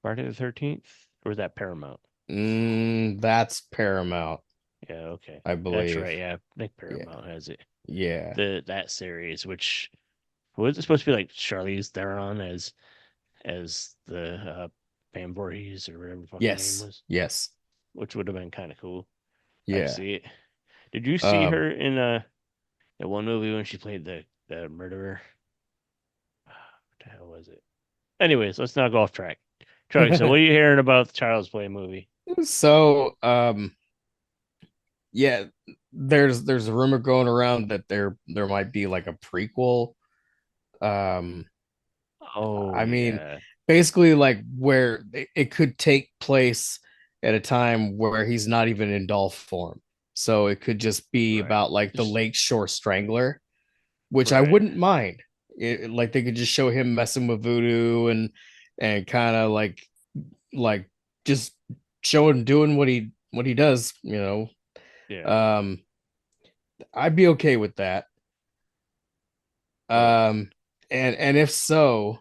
Friday the 13th, or was that Paramount? that's Paramount, Yeah, okay, I that's believe. right. Yeah, I think Yeah. Paramount has it. Yeah. That series, which was it supposed to be like Charlize Theron as the Pam Voorhees or whatever the fuck her name Yes. was, Yes. which would have been kind of cool. I'd Yeah. see it. Did you see Um, her in that one movie when she played the murderer? What the hell was it? Anyways, let's not go off track. Charlie, so what are you hearing about the Child's Play movie? so, yeah, there's a rumor going around that there might be like a prequel. Um, Oh I mean, yeah, basically like where it could take place at a time where he's not even in doll form. So it could just be right. about like the Just Lakeshore Strangler, which I right. wouldn't mind. Like they could just show him messing with voodoo and kind of like just show him doing what he does. Yeah. Um, I'd be okay with that. And if so,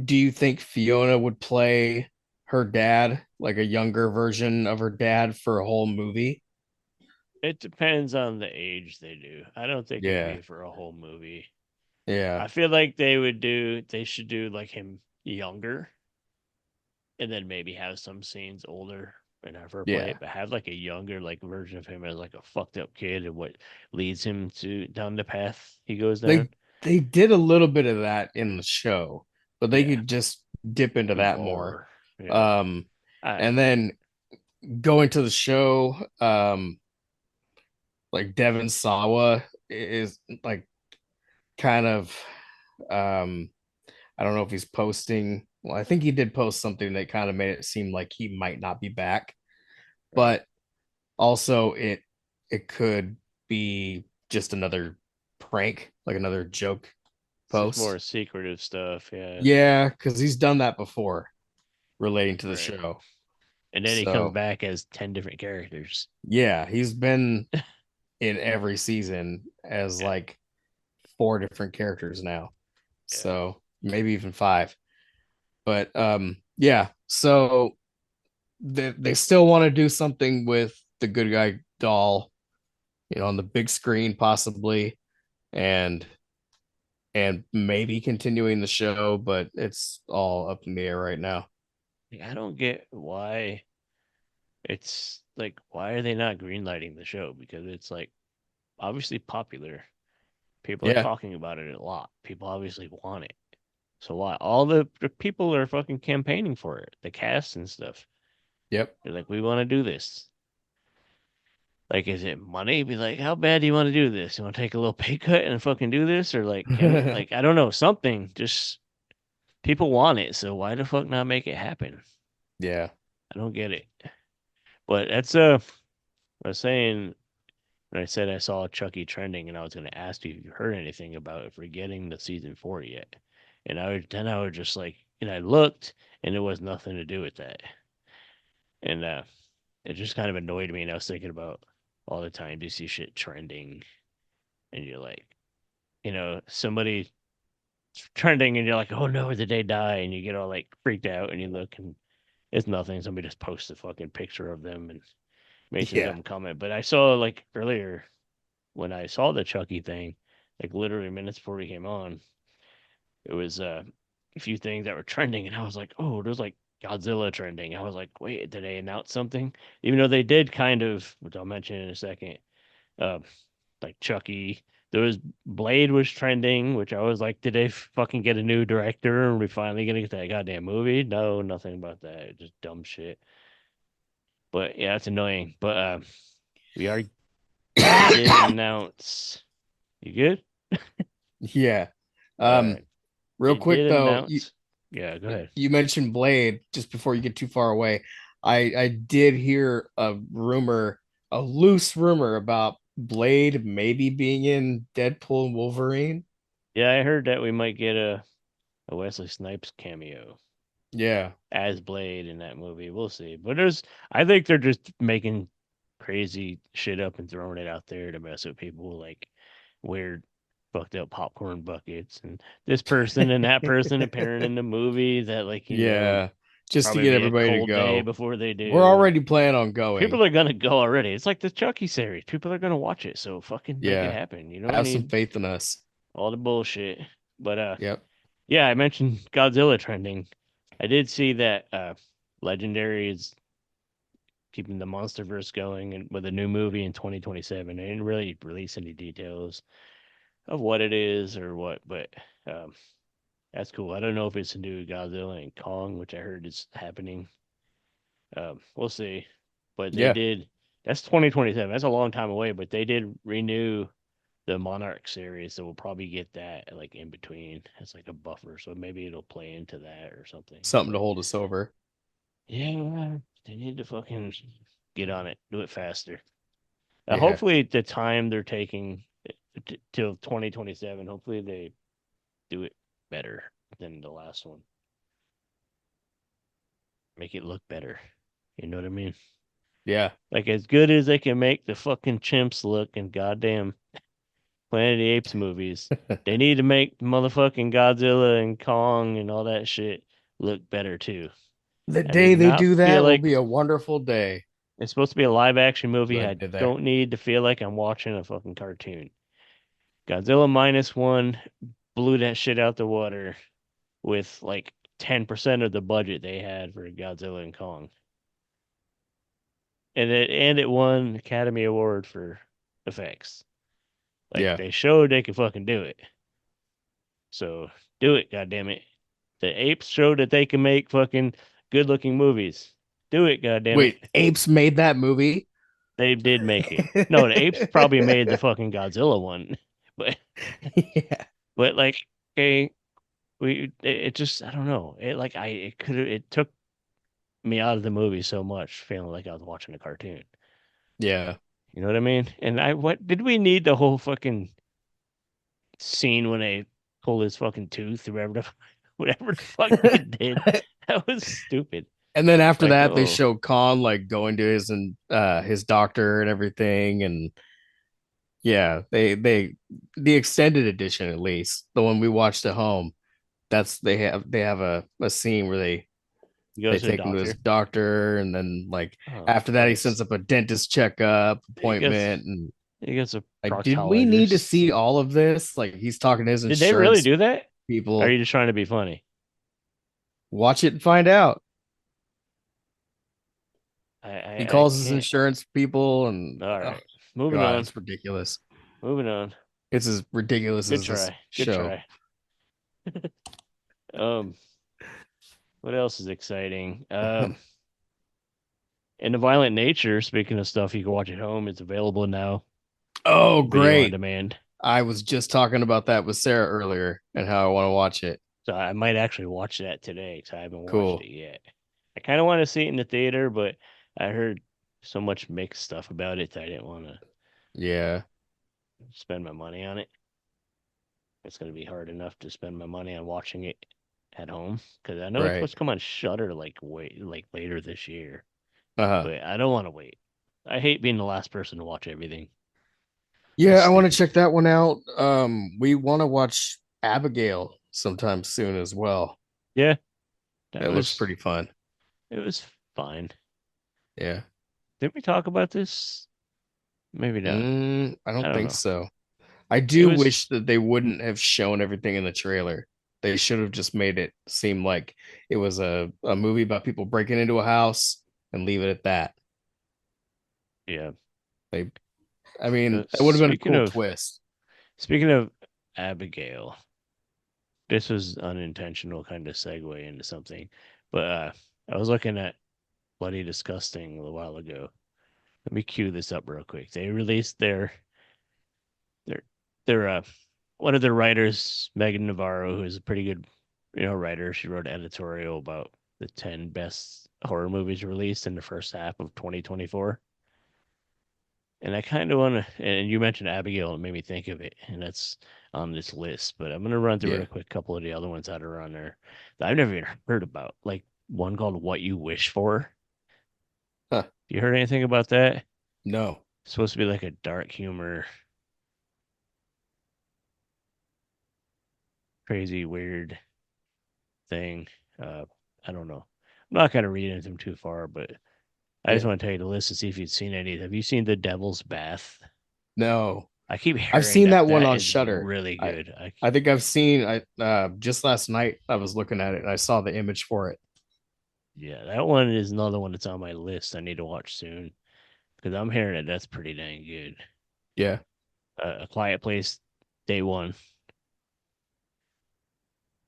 do you think Fiona would play her dad, like a younger version of her dad, for a whole movie? It depends on the age they do. I don't think it'd Yeah, be for a whole movie. yeah, I feel like they should do like him younger and then maybe have some scenes older and have her play yeah. it, but have like a younger like version of him as like a fucked up kid and what leads him to down the path he goes down. They did a little bit of that in the show, but they Yeah. could just dip into Do that more. more. Yeah. Um, I and then going to the show, like Devon Sawa is like kind of I don't know if he's posting. Well, I think he did post something that kind of made it seem like he might not be back, right. but also it could be just another prank, like another joke It's just post. more secretive stuff, yeah. Yeah, because he's done that before relating to the Right. show. And then he comes So back as 10 different characters. yeah, he's been in every season as Yeah. like four different characters now. Yeah. So maybe even five. But yeah, so they still want to do something with the good guy doll, on the big screen possibly, and maybe continuing the show, but it's all up in the air right now. I don't get why it's like why are they not greenlighting the show? Because it's like obviously popular. People are Yeah. talking about it a lot. People obviously want it. So why? All the people are fucking campaigning for it. The cast and stuff. Yep. They're like, we want to do this. Like, is it money? Be like, how bad do you want to do this? You want to take a little pay cut and fucking do this, or like, like I don't know, something. Just people want it, so why the fuck not make it happen? Yeah. I don't get it. But that's I was saying when I said I saw Chucky trending, and I was going to ask you if you heard anything about it for getting the season 4 yet. And I was just like, and I looked, and it was nothing to do with that. And it just kind of annoyed me. And I was thinking about all the time you see shit trending, and you're like, somebody trending, and you're like, oh no, did they die? And you get all like freaked out, and you look, and it's nothing. Somebody just posts a fucking picture of them and made some Yeah. dumb comment. But I saw like earlier when I saw the Chucky thing, like literally minutes before we came on, it was a few things that were trending, and I was like, oh, there's like Godzilla trending. I was like, wait, did they announce something? Even though they did kind of, which I'll mention in a second, uh, like Chucky. There was Blade was trending, which I was like, did they fucking get a new director? Are we finally gonna get that goddamn movie? No, nothing about that. Just dumb shit. But yeah, it's annoying. But we are did announce. You good? Yeah. All Um, right. real They did quick though, you announce. Yeah, go ahead. you mentioned Blade just before you get too far away. I did hear a rumor, a loose rumor about Blade maybe being in Deadpool and Wolverine. Yeah, I heard that we might get a Wesley Snipes cameo Yeah. as Blade in that movie. We'll see. But I think they're just making crazy shit up and throwing it out there to mess with people, like weird, fucked up popcorn buckets and this person and that person appearing in the movie that, like, Yeah. Just to probably get be a everybody to cold day go. before they We're do. And already planning on going. people are gonna go already. It's like the Chucky series. People are gonna watch it, so fucking make it Yeah. happen. You don't Have some need faith in us. all the bullshit. But Yep. yeah, I mentioned Godzilla trending. I did see that Legendary is keeping the MonsterVerse going and with a new movie in 2027. They didn't really release any details of what it is or what, but um, that's cool. I don't know if it's a new Godzilla and Kong, which I heard is happening. We'll see. But they Yeah. did. That's 2027. That's a long time away, but they did renew the Monarch series, so we'll probably get that like in between. It's like a buffer, so maybe it'll play into that or something. Something to But hold us over. yeah, they need to fucking get on it, do it faster. Yeah. Hopefully, the time they're taking till 2027, hopefully they do it better than the last one. Make it look better. You know what I mean? Yeah. Like as good as they can make the fucking chimps look, and goddamn Planet of the Apes movies. They need to make motherfucking Godzilla and Kong and all that shit look better too. The I need day to they not do feel that will like be a wonderful day. it's supposed to be a live action movie. Glad I you did there. don't need to feel like I'm watching a fucking cartoon. Godzilla -1 blew that shit out the water with like 10% of the budget they had for Godzilla and Kong. And it won Academy Award for effects. Like Yeah. they showed they could fucking do it. So do it, goddammit. The apes showed that they can make fucking good looking movies. Do it, goddammit. Wait, Apes made that movie? They did make it. No, the apes probably made the fucking Godzilla one. But Yeah. but like okay, it just I don't know. It took me out of the movie so much, feeling like I was watching a cartoon. Yeah. You know what I mean? And what did we need the whole fucking scene when they pull his fucking tooth or whatever the fuck they did? That was stupid. And then after Like, that, they oh, showed Khan like going to his doctor and everything, and yeah, they the extended edition at least the one we watched at home. That's they have a scene where he they goes to the take him to his doctor. doctor, and then like Oh, after that, he sets Christ. up a dentist checkup He gets appointment, and he gets a like, did we need to proctologist. see all of this? Like he's talking to his Did they really insurance do that? Or are people. you just trying to be funny? Watch it and find out. He I calls his can't. insurance people, and All oh right. Moving god, on. it's ridiculous. Moving on. It's as ridiculous Good as this try. Good show. try. Um, what else is exciting? In the Violent Nature, speaking of stuff you can watch at home, it's available now. Oh, Video on great. demand. I was just talking about that with Sarah earlier and how I want to watch it. So I might actually watch that today because I haven't watched Cool. it yet. I kind of want to see it in the theater, but I heard so much mixed stuff about it that I didn't want to Yeah. spend my money on it. It's going to be hard enough to spend my money on watching it at home because I know it's Right. supposed to come on Shutter like later this year, Uh-huh. but I don't want to wait. I hate being the last person to watch everything. Yeah, That's I want to stupid. check that one out. We want to watch Abigail sometime soon as well. Yeah, that That looks was pretty fun. it was fine. Yeah. Didn't we talk about this? Maybe not. I I don't don't think know. so. I It do was wish that they wouldn't have shown everything in the trailer. They should have just made it seem like it was a movie about people breaking into a house and leave it at that. yeah. They, I mean, So that would have been a cool twist. speaking of Abigail, this was unintentional kind of segue into something, but I was looking at Bloody Disgusting a little while ago. Let me cue this up real quick. They released their their one of their writers, Megan Navarro, who is a pretty good writer. She wrote an editorial about the 10 best horror movies released in the first half of 2024. And I kind of want to, and you mentioned Abigail, and it made me think of it, and that's on this list. But I'm going to run through Yeah. real quick a couple of the other ones that are on there that I've never even heard about. Like one called What You Wish For. Huh. You heard anything about that? No. It's supposed to be like a dark humor, crazy, weird thing. I don't know. I'm not going to read anything too far, but I just Yeah. want to tell you the list to see if you've seen any. Have you seen The Devil's Bath? No. I keep hearing I've seen that one that on is Shutter. really I good. I think I've seen just last night I was looking at it and I saw the image for it. Yeah, that one is another one that's on my list. I need to watch soon because I'm hearing it. That's pretty dang good. Yeah. A Quiet Place, Day One.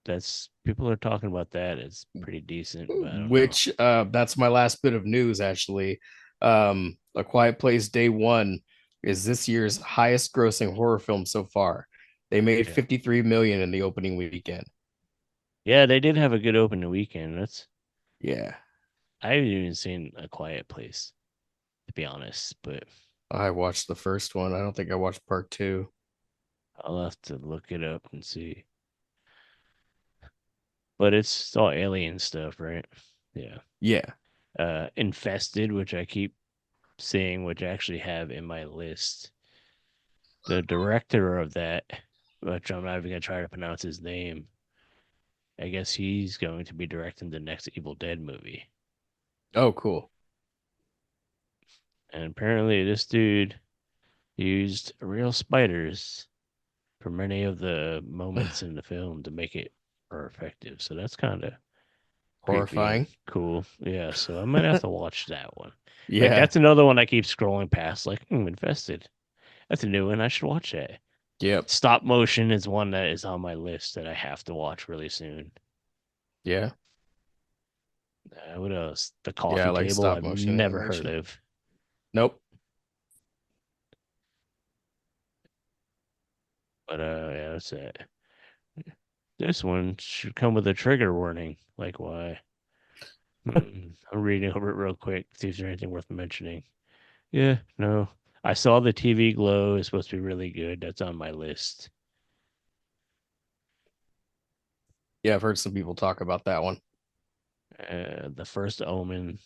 That's people are talking about that. It's pretty decent, but I don't know. Which that's my last bit of news actually. A Quiet Place Day One is this year's highest grossing horror film so far. They made Yeah. 53 million in the opening weekend. Yeah, they did have a good opening weekend. Yeah. I haven't even seen A Quiet Place, to be honest, but I watched the first one. I don't think I watched part two. I'll have to look it up and see. But it's all alien stuff, right? Yeah. Yeah. Infested, which I keep seeing, which I actually have in my list. the director of that, which I'm not even gonna try to pronounce his name. I guess he's going to be directing the next Evil Dead movie. Oh, cool. And apparently, this dude used real spiders for many of the moments in the film to make it more effective. So that's kind of creepy and Horrifying. cool. Yeah, so I might have to watch that one. Like Yeah. that's another one I keep scrolling past. Like, invested. That's a new one. I should watch that. Yep. Stop motion is one that is on my list that I have to watch really soon. Yeah. What else? The Yeah, I Coffee like Table. stop I've motion never heard animation. of. Nope. But yeah, that's it. This one should come with a trigger warning. Like why? I'm reading over it real quick. See if there's anything worth mentioning. Yeah, no. I saw the TV Glow is supposed to be really good. That's on my list. Yeah, I've heard some people talk about that one. The First Omen,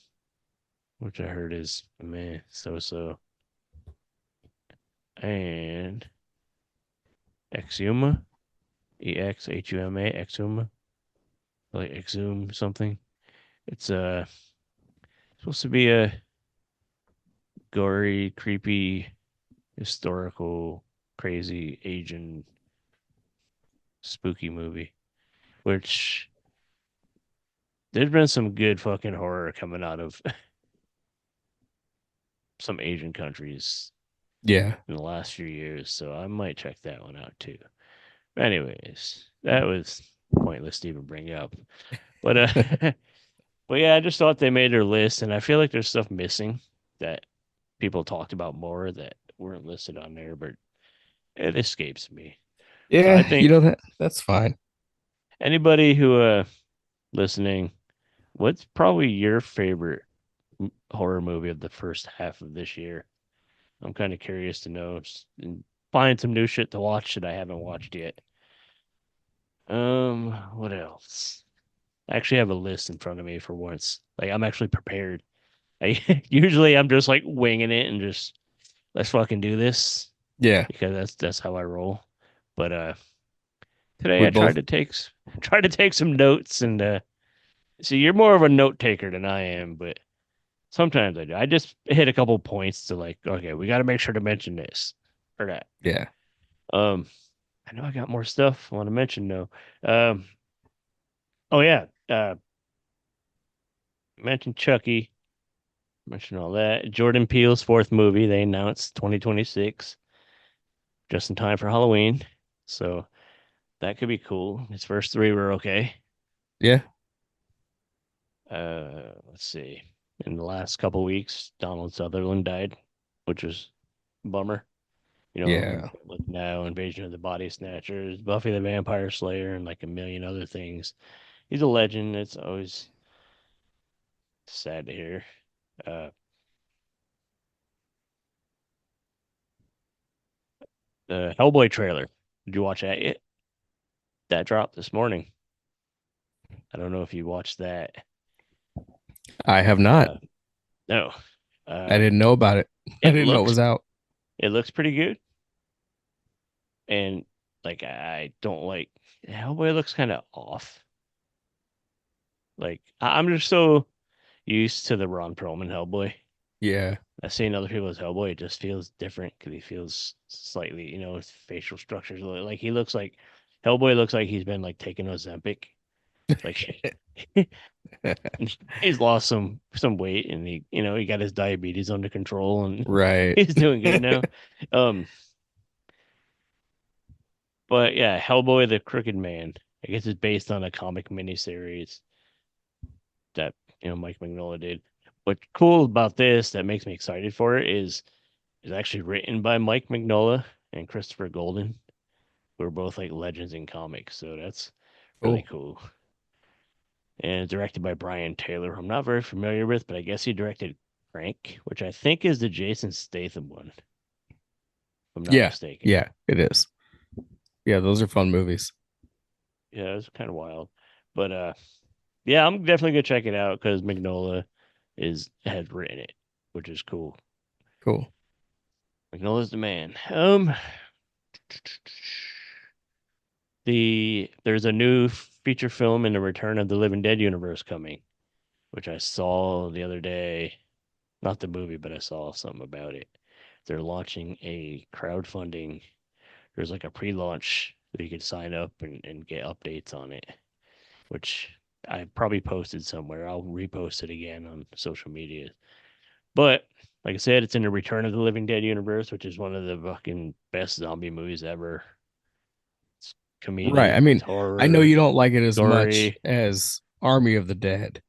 which I heard is meh, so. And Exhuma, Exhuma, Exhuma, like exhume something. It's supposed to be a gory, creepy, historical, crazy Asian spooky movie. Which there's been some good fucking horror coming out of some Asian countries Yeah. in the last few years, so I might check that one out too. Anyways, that was pointless to even bring up. But but yeah, I just thought they made their list, and I feel like there's stuff missing that people talked about more that weren't listed on there, but it escapes me. So I Yeah, think that's fine. anybody who listening, what's probably your favorite horror movie of the first half of this year? I'm kind of curious to know and find some new shit to watch that I haven't watched yet. What else? I actually have a list in front of me for once. Like I'm actually prepared. Usually I'm just like winging it and just let's fucking do this Yeah. because that's how I roll. But today We I both tried to take some notes and see you're more of a note taker than I am, but sometimes I do. I just hit a couple points to like, okay, we got to make sure to mention this or that. yeah. Um, I know I got more stuff I want to mention though. Um, oh yeah, mentioned Chucky, mentioned all that. Jordan Peele's fourth movie they announced 2026, just in time for Halloween. So that could be cool. His first three were okay. Yeah. Let's see. In the last couple weeks, Donald Sutherland died, which was a bummer. You know, Yeah. with now Invasion of the Body Snatchers, Buffy the Vampire Slayer, and like a million other things. He's a legend. It's always sad to hear. Uh, the Hellboy trailer. Did you watch that yet? That dropped this morning. I don't know if you watched that. I have not. No. I didn't know about it. I It didn't know it looks was out. it looks pretty good, and like I don't like Hellboy looks kind of off. Like I'm just so used to the Ron Perlman Hellboy. Yeah. I've seen other people as Hellboy. It just feels different because he feels slightly, his facial structures like he looks like Hellboy looks like he's been like taking Ozempic. Like he's lost some weight and he got his diabetes under control and Right. he's doing good now. Um, but yeah, Hellboy the Crooked Man. I guess it's based on a comic miniseries that Mike Mignola did. What's cool about this that makes me excited for it is actually written by Mike Mignola and Christopher Golden, who are both like legends in comics. So that's really Cool. cool. And directed by Brian Taylor, who I'm not very familiar with, but I guess he directed Crank, which I think is the Jason Statham one, if I'm not Yeah. mistaken. Yeah, it is. Yeah, those are fun movies. Yeah, it's kind of wild. But yeah, I'm definitely gonna check it out because Mignola has written it, which is cool. Cool. Magnola's the man. There's a new feature film in the Return of the Living Dead universe coming, which I saw the other day. Not the movie, but I saw something about it. They're launching a crowdfunding. There's like a pre-launch that you can sign up and get updates on it, which I probably posted somewhere. I'll repost it again on social media. But like I said, it's in the Return of the Living Dead universe, which is one of the fucking best zombie movies ever. It's Right. comedic, I it's mean, I know horror, you don't like it as much gory. as Army of the Dead.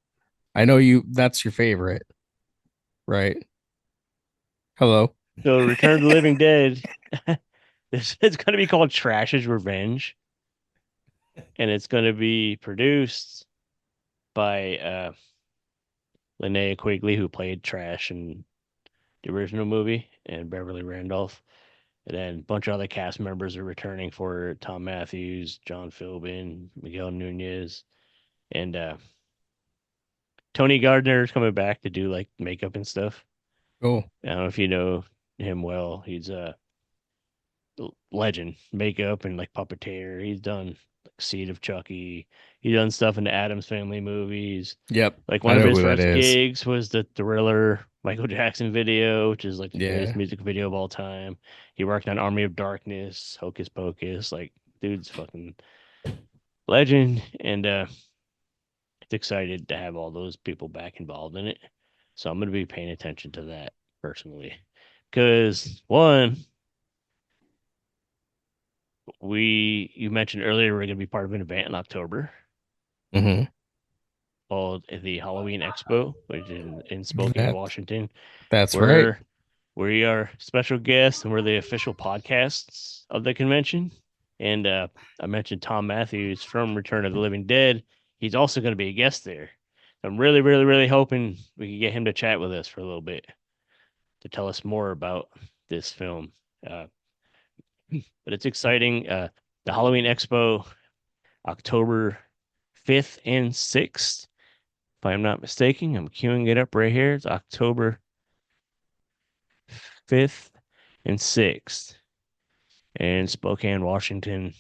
I know you that's your favorite, right? Hello. So Return of the Living Dead, it's going to be called Trash's Revenge, and it's going to be produced by Linnea Quigley, who played Trash in the original movie, and Beverly Randolph. And then a bunch of other cast members are returning for Tom Matthews, John Philbin, Miguel Nunez, and Tony Gardner is coming back to do like makeup and stuff. Cool. I don't know if you know him well. He's a legend, makeup and like puppeteer. He's done like Seed of Chucky. He's done stuff in the Addams Family movies. Yep. Like I one of know his who that first is. gigs was the Thriller Michael Jackson video, which is like the greatest Yeah. music video of all time. He worked on Army of Darkness, Hocus Pocus. Like, dude's fucking legend, and it's excited to have all those people back involved in it. So I'm gonna be paying attention to that personally, because one, you mentioned earlier we're gonna be part of an event in October Mm-hmm. called the Halloween Expo, which is in Spokane, That Washington. that's right. Where we are special guests and we're the official podcasts of the convention. And I mentioned Tom Matthews from Return of the Living Dead. He's also going to be a guest there. I'm really, really, really hoping we can get him to chat with us for a little bit to tell us more about this film. Uh, but it's exciting. The Halloween Expo, October 5th and 6th. If I'm not mistaken, I'm queuing it up right here. It's October 5th and 6th in Spokane, Washington.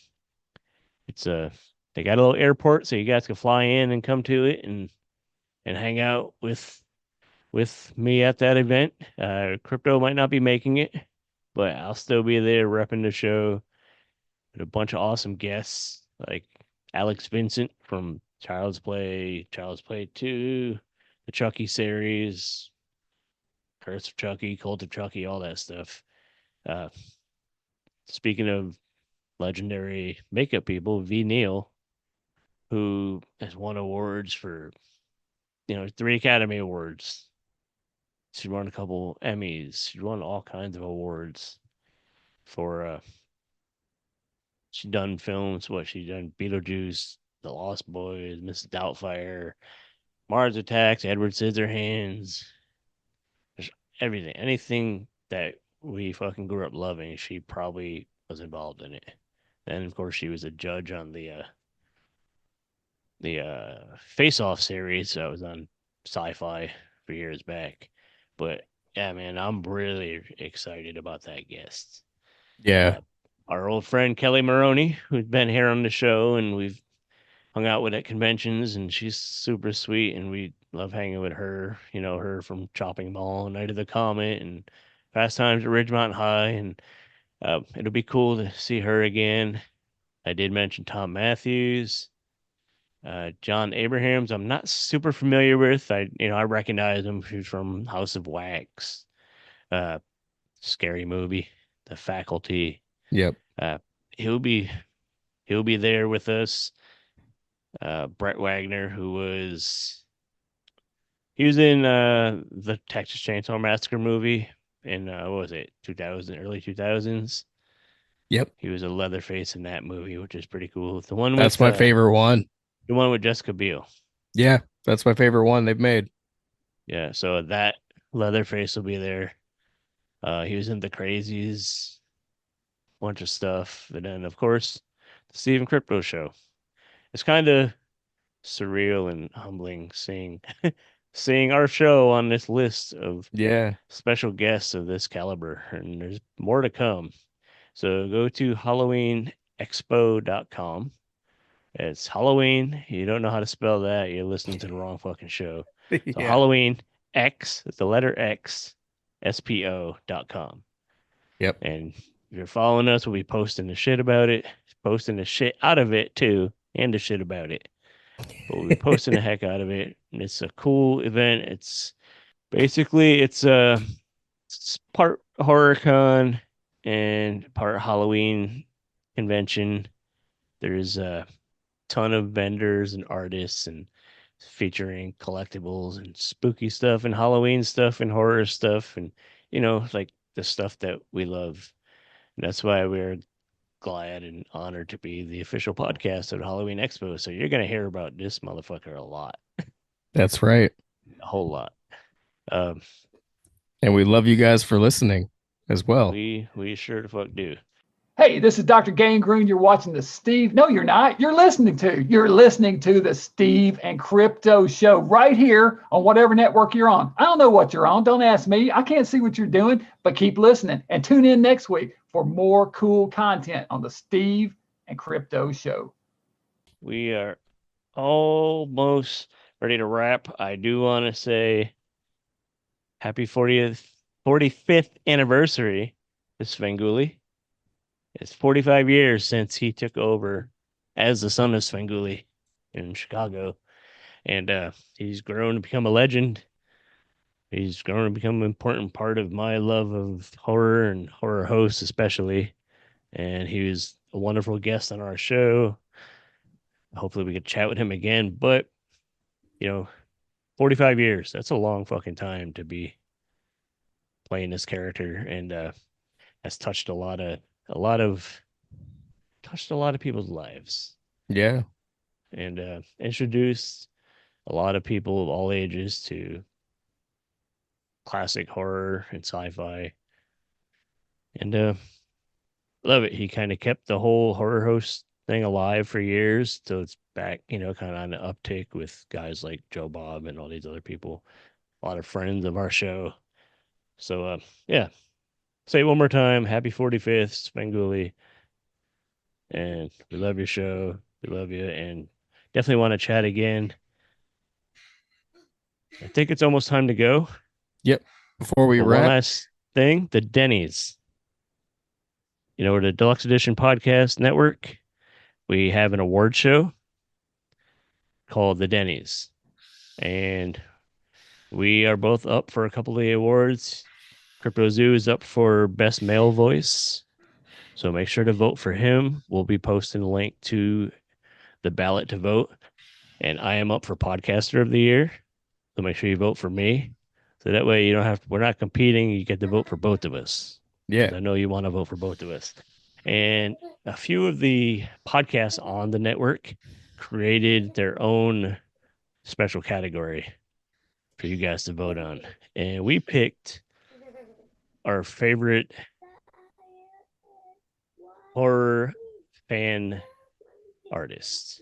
It's they got a little airport, so you guys can fly in and come to it and hang out with me at that event. Crypto might not be making it, but I'll still be there repping the show with a bunch of awesome guests like Alex Vincent from Child's Play 2, the Chucky series, Curse of Chucky, Cult of Chucky, all that stuff. Uh, Speaking of legendary makeup people, V. Neal, who has won awards for, 3 Academy Awards. She won a couple Emmys. She won all kinds of awards for she done films. What she done? Beetlejuice, The Lost Boys, Mrs. Doubtfire, Mars Attacks, Edward Scissorhands. There's everything, anything that we fucking grew up loving. She probably was involved in it. And of course, she was a judge on the Face Off series that was on Sci-Fi for years back. But yeah, man, I'm really excited about that guest. Yeah. Uh, our old friend Kelly Maroney, who's been here on the show, and we've hung out with at conventions, and she's super sweet, and we love hanging with her. You know, her from Chopping Mall, Night of the Comet, and Fast Times at Ridgemont High, and it'll be cool to see her again. I did mention Tom Matthews. John Abrahams, I'm not super familiar with. I recognize him. He's from House of Wax, uh, scary movie, The Faculty. Yep. Uh, he'll be he'll be there with us. Brett Wagner, he was in the Texas Chainsaw Massacre movie in what was it, 2000, early 2000s. Yep. He was a Leatherface in that movie, which is pretty cool. The one That's with my favorite one. the one with Jessica Biel. Yeah, that's my favorite one they've made. Yeah, so that Leatherface will be there. He was in The Crazies, bunch of stuff, and then of course the Stephen Crypto show. It's kind of surreal and humbling seeing our show on this list of Yeah. special guests of this caliber, and there's more to come. So go to HalloweenXspo.com. It's Halloween. You don't know how to spell that. You're listening to the wrong fucking show. So Yeah. Halloween X, it's the letter X, SPO.com. Yep. And if you're following us, we'll be posting the shit about it, posting the shit out of it too, and the shit about it. But we'll be posting the heck out of it. And it's a cool event. It's basically it's part horror con and part Halloween convention. There's a ton of vendors and artists and featuring collectibles and spooky stuff and Halloween stuff and horror stuff and like the stuff that we love. And that's why we're glad and honored to be the official podcast of the Halloween Expo. So you're gonna hear about this motherfucker a lot, That's right. a whole lot. Um, And we love you guys for listening as well. we sure the fuck do. Hey, this is Dr. Gangrene. You're watching the Steve. No, you're not. You're listening to the Steve and Crypto Show right here on whatever network you're on. I don't know what you're on. Don't ask me. I can't see what you're doing, but keep listening and tune in next week for more cool content on the Steve and Crypto Show. We are almost ready to wrap. I do want to say happy 45th anniversary to Svengoolie. It's 45 years since he took over as the son of Svengoolie in Chicago. And he's grown to become a legend. He's grown to become an important part of my love of horror and horror hosts especially. And he was a wonderful guest on our show. Hopefully we could chat with him again. But, 45 years, that's a long fucking time to be playing this character. And has touched a lot of people's lives. Yeah. And introduced a lot of people of all ages to classic horror and sci-fi. And love it. He kind of kept the whole horror host thing alive for years. So it's back, kind of on an uptick with guys like Joe Bob and all these other people. A lot of friends of our show. So yeah. Say it one more time. Happy 45th, Svengoolie. And we love your show. We love you. And definitely want to chat again. I think it's almost time to go. Yep. Before we But wrap. one last thing, the Denny's. We're the Deluxe Edition Podcast Network. We have an award show called the Denny's. And we are both up for a couple of the awards. Crypto Zoo is up for Best Male Voice. So make sure to vote for him. We'll be posting a link to the ballot to vote. And I am up for Podcaster of the Year. So make sure you vote for me. So that way we're not competing. You get to vote for both of us. Yeah. I know you want to vote for both of us. And a few of the podcasts on the network created their own special category for you guys to vote on. And we picked our favorite horror fan artists.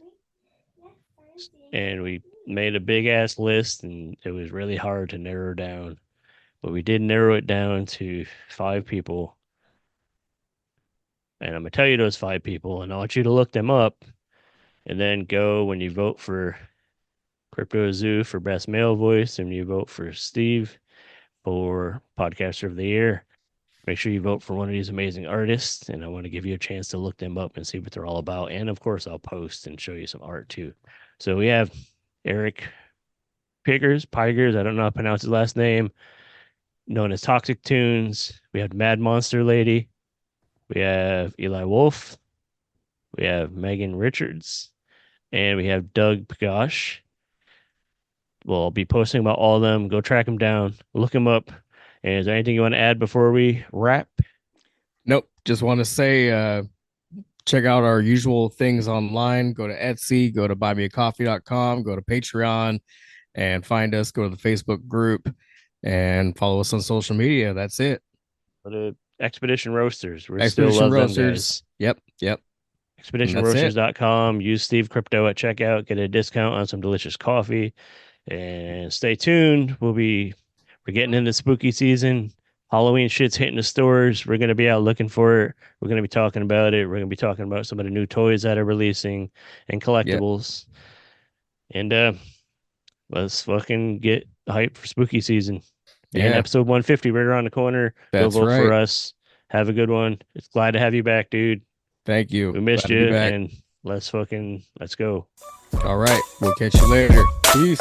And we made a big ass list, and it was really hard to narrow down. But we did narrow it down to 5 people. And I'm going to tell you those 5 people, and I want you to look them up. And then go when you vote for Crypto Zoo for Best Male Voice, and you vote for Steve for Podcaster of the Year. Make sure you vote for one of these amazing artists, and I want to give you a chance to look them up and see what they're all about. And of course, I'll post and show you some art too. So we have Eric Pigers, I don't know how to pronounce his last name, known as Toxic Tunes. We have Mad Monster Lady. We have Eli Wolf. We have Megan Richards. And we have Doug Pagosh. We'll be posting about all of them. Go track them down. Look them up. And is there anything you want to add before we wrap? Nope. Just want to say, check out our usual things online. Go to Etsy, go to buymeacoffee.com, go to Patreon, and find us. Go to the Facebook group and follow us on social media. That's it. Go to Expedition Roasters. We Expedition still love Roasters. them guys. Yep. ExpeditionRoasters.com. Use Steve Crypto at checkout. Get a discount on some delicious coffee. And stay tuned. We're getting into spooky season. Halloween shit's hitting the stores. We're going to be out looking for it. We're going to be talking about it. We're going to be talking about some of the new toys that are releasing and collectibles. And let's fucking get hyped for spooky season. And episode 150 right around the corner. That's Go vote for right. us. Have a good one. It's glad to have you back, dude. Thank you. We missed Glad to be you. back. And let's go. All right. We'll catch you later. Peace.